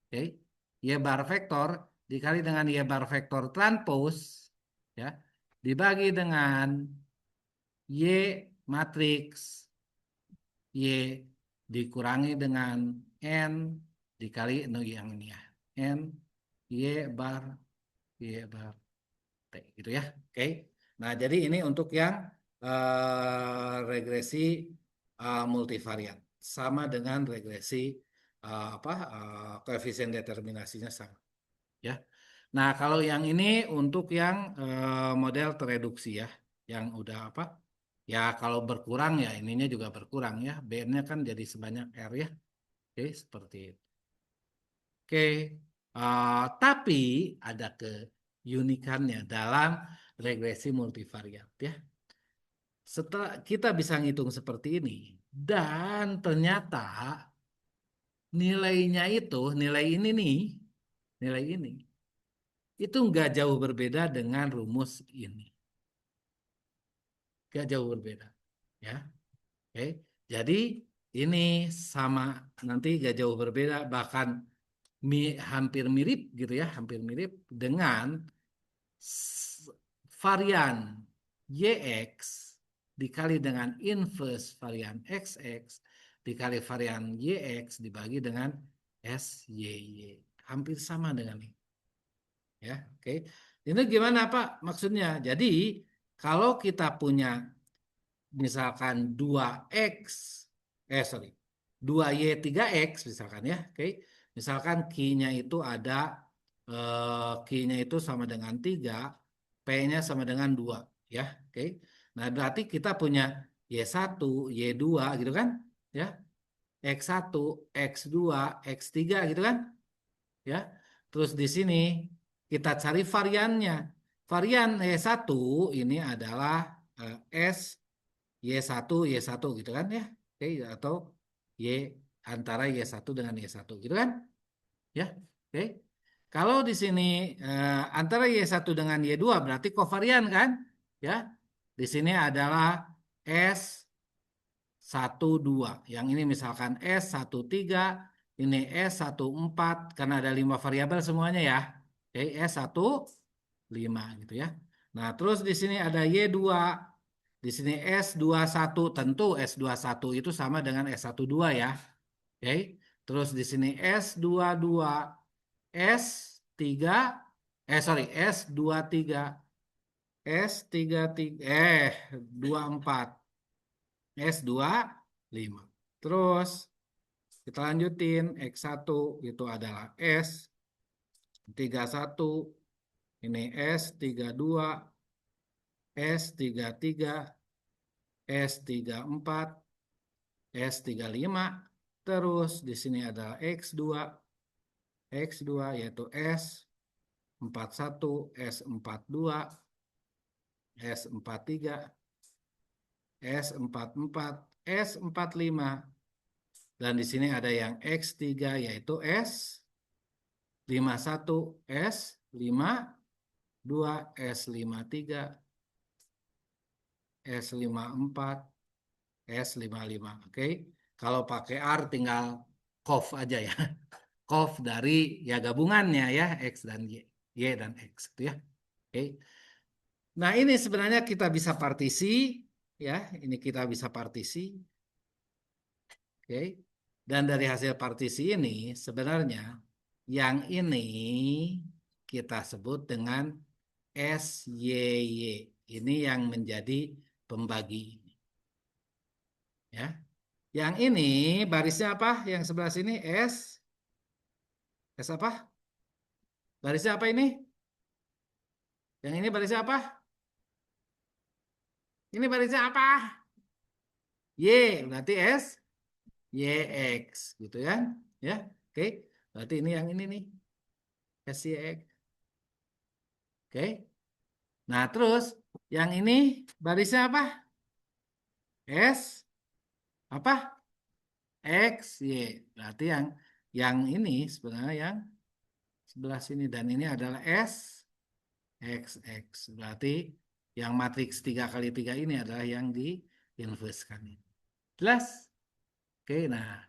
Oke. Y bar vektor dikali dengan Y bar vektor transpose ya, dibagi dengan Y matriks Y dikurangi dengan N dikali no yang ini ya. N Y bar T gitu ya. Oke. Nah, jadi ini untuk yang regresi multivariat sama dengan regresi apa, koefisien determinasinya sama ya. Nah, kalau yang ini untuk yang model tereduksi ya, yang udah apa? Ya kalau berkurang ya ininya juga berkurang ya. BM-nya kan jadi sebanyak R ya. Oke, seperti itu. Oke, tapi ada keunikannya dalam regresi multivariat ya. Setelah kita bisa ngitung seperti ini, dan ternyata nilainya itu, nilai ini, itu nggak jauh berbeda dengan rumus ini. Nggak jauh berbeda. Ya, oke. Jadi ini sama, nanti nggak jauh berbeda, bahkan hampir mirip gitu ya, hampir mirip dengan varian YX dikali dengan inverse varian XX dikali varian YX dibagi dengan SYY. Hampir sama dengan ini. Ya, oke. Ini gimana Pak maksudnya? Jadi kalau kita punya misalkan 2X, sorry, 2Y 3X misalkan ya, oke. Misalkan Q-nya itu ada, Q-nya itu sama dengan 3, P-nya sama dengan 2 ya, oke. Nah, berarti kita punya Y1, Y2 gitu kan? Ya. X1, X2, X3 gitu kan? Ya. Terus di sini kita cari variannya. Varian Y1 ini adalah S Y1 Y1 gitu kan ya. Oke, atau Y antara Y1 dengan Y1 gitu kan? Ya, oke. Kalau di sini antara Y1 dengan Y2 berarti kovarian kan? Ya. Di sini adalah S12. Yang ini misalkan S13, ini S14 karena ada 5 variabel semuanya ya. Oke, S15 gitu ya. Nah, terus di sini ada Y2. Di sini S21, tentu S21 itu sama dengan S12 ya. Oke. Terus di sini S22, S3, sorry, S23, S33, 24, S25. Terus kita lanjutin X1 itu adalah S31, ini S32, S33, S34, S35. Terus di sini adalah X2, X2 yaitu S41, S42, S43, S44, S45. Dan di sini ada yang X3 yaitu S51, S52, S53, S54, S55. Oke. Kalau pakai R tinggal COV aja ya. COV dari ya gabungannya ya X dan Y, Y dan X itu ya. Oke. Nah, ini sebenarnya kita bisa partisi ya, ini kita bisa partisi. Oke. Dan dari hasil partisi ini sebenarnya yang ini kita sebut dengan SYY. Ini yang menjadi pembagi. Ya. Yang ini barisnya apa? Yang sebelah sini S apa? Barisnya apa ini? Yang ini barisnya apa? Ini barisnya apa? Y, berarti YX gitu ya. Ya. Oke. Berarti ini yang ini nih. SYX. Oke. Nah, terus yang ini barisnya apa? S apa? X, Y. Berarti yang ini sebenarnya yang sebelah sini dan ini adalah S X X. Berarti yang matriks 3 kali 3 ini adalah yang diinverskan. Jelas? Oke, nah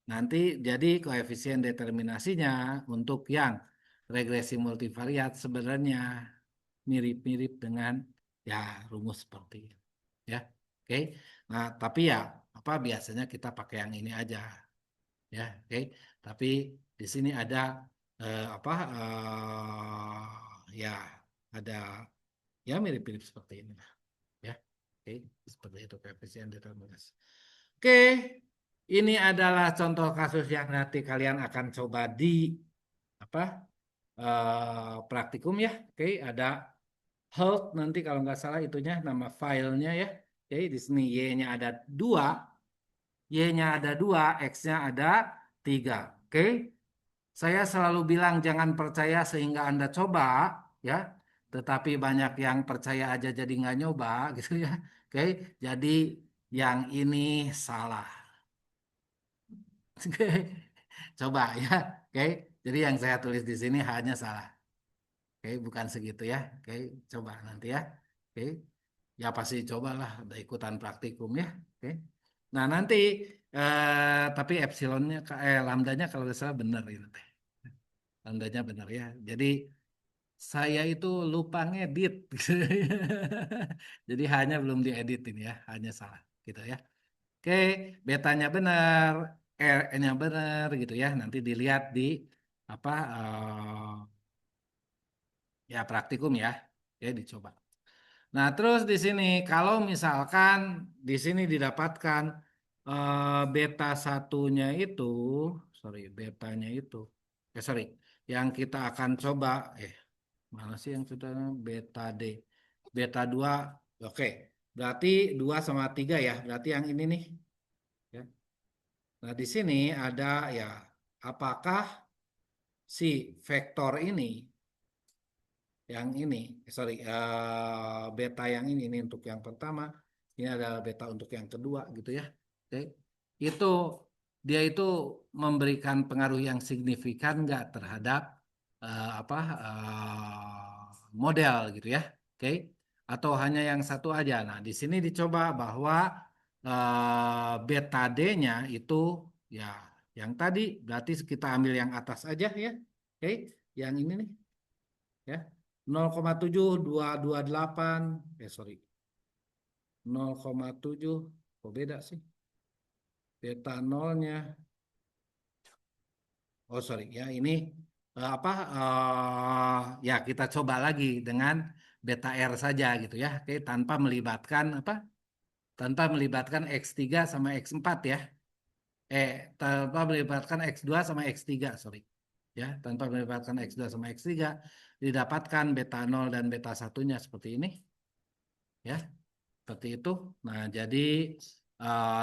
nanti jadi koefisien determinasinya untuk yang regresi multivariat sebenarnya mirip-mirip dengan ya rumus seperti itu. Ya. Oke. Nah, tapi ya apa biasanya kita pakai yang ini aja. Ya, oke. Tapi di sini ada apa ya ada ya mirip-mirip seperti ini lah. Ya. Oke, seperti itu koefisien determinasi. Oke, ini adalah contoh kasus yang nanti kalian akan coba di apa praktikum ya. Oke, ada Halt nanti kalau nggak salah itunya nama filenya ya. Oke, di sini Y-nya ada 2, Y-nya ada 2, X-nya ada 3. Oke, saya selalu bilang jangan percaya sehingga Anda coba ya. Tetapi banyak yang percaya aja jadi nggak nyoba gitu ya. Oke, jadi yang ini salah. Coba ya. Oke, jadi yang saya tulis di sini hanya salah. Oke, bukan segitu ya. Oke, coba nanti ya. Oke, ya pasti cobalah ada ikutan praktikum ya. Oke. Nah, nanti tapi epsilonnya lambdanya kalau nggak salah benar itu teh. Lambdanya benar ya. Jadi saya itu lupa ngedit. Jadi hanya belum dieditin ya, hanya salah gitu ya. Oke, betanya benar, R-nya benar gitu ya. Nanti dilihat di apa ya praktikum ya. Oke, dicoba. Nah, terus di sini kalau misalkan di sini didapatkan beta satunya itu, sorry, betanya itu, sorry, yang kita akan coba, mana sih yang sudah beta D, beta 2, oke, berarti 2 sama 3 ya, berarti yang ini nih, ya. Nah, di sini ada ya, apakah si vektor ini yang ini, sorry, beta yang ini untuk yang pertama, ini adalah beta untuk yang kedua gitu ya. Oke. Itu dia itu memberikan pengaruh yang signifikan nggak terhadap model gitu ya, oke? Atau hanya yang satu aja. Nah, di sini dicoba bahwa beta D-nya itu ya yang tadi, berarti kita ambil yang atas aja ya, oke? Yang ini nih ya 0,7228 sorry 0,7, kok beda sih beta nolnya. Oh sorry ya ini ya kita coba lagi dengan beta R saja gitu ya. Oke, tanpa melibatkan tanpa melibatkan X3 sama X4 ya. Tanpa melibatkan X2 sama X3, sorry. Ya, tanpa melibatkan X2 sama X3 didapatkan beta 0 dan beta satunya seperti ini ya. Seperti itu. Nah, jadi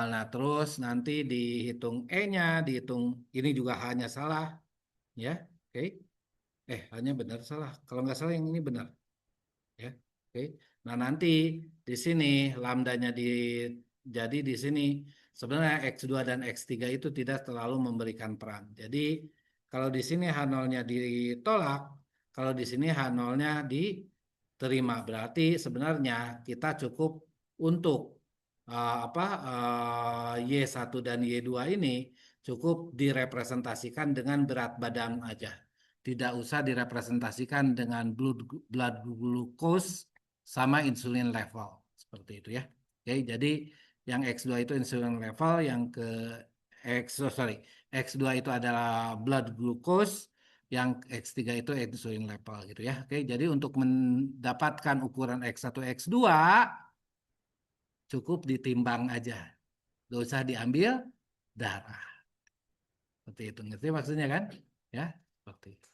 nah terus nanti dihitung E-nya, dihitung ini juga hanya salah ya. Oke. Hanya benar salah. Kalau nggak salah yang ini benar ya. Oke. Nah, nanti di sini lambdanya jadi di sini sebenarnya X2 dan X3 itu tidak terlalu memberikan peran. Jadi kalau di sini H0-nya ditolak, kalau di sini H0-nya diterima. Berarti sebenarnya kita cukup untuk Y1 dan Y2 ini cukup direpresentasikan dengan berat badan aja. Tidak usah direpresentasikan dengan blood glucose sama insulin level. Seperti itu ya. Oke, jadi yang X2 itu insulin level, yang ke sorry, X2 itu adalah blood glucose, yang X3 itu insulin level gitu ya. Oke, jadi untuk mendapatkan ukuran X1, X2 cukup ditimbang aja. Gak usah diambil darah. Seperti itu. Ngerti maksudnya kan? Ya, seperti itu.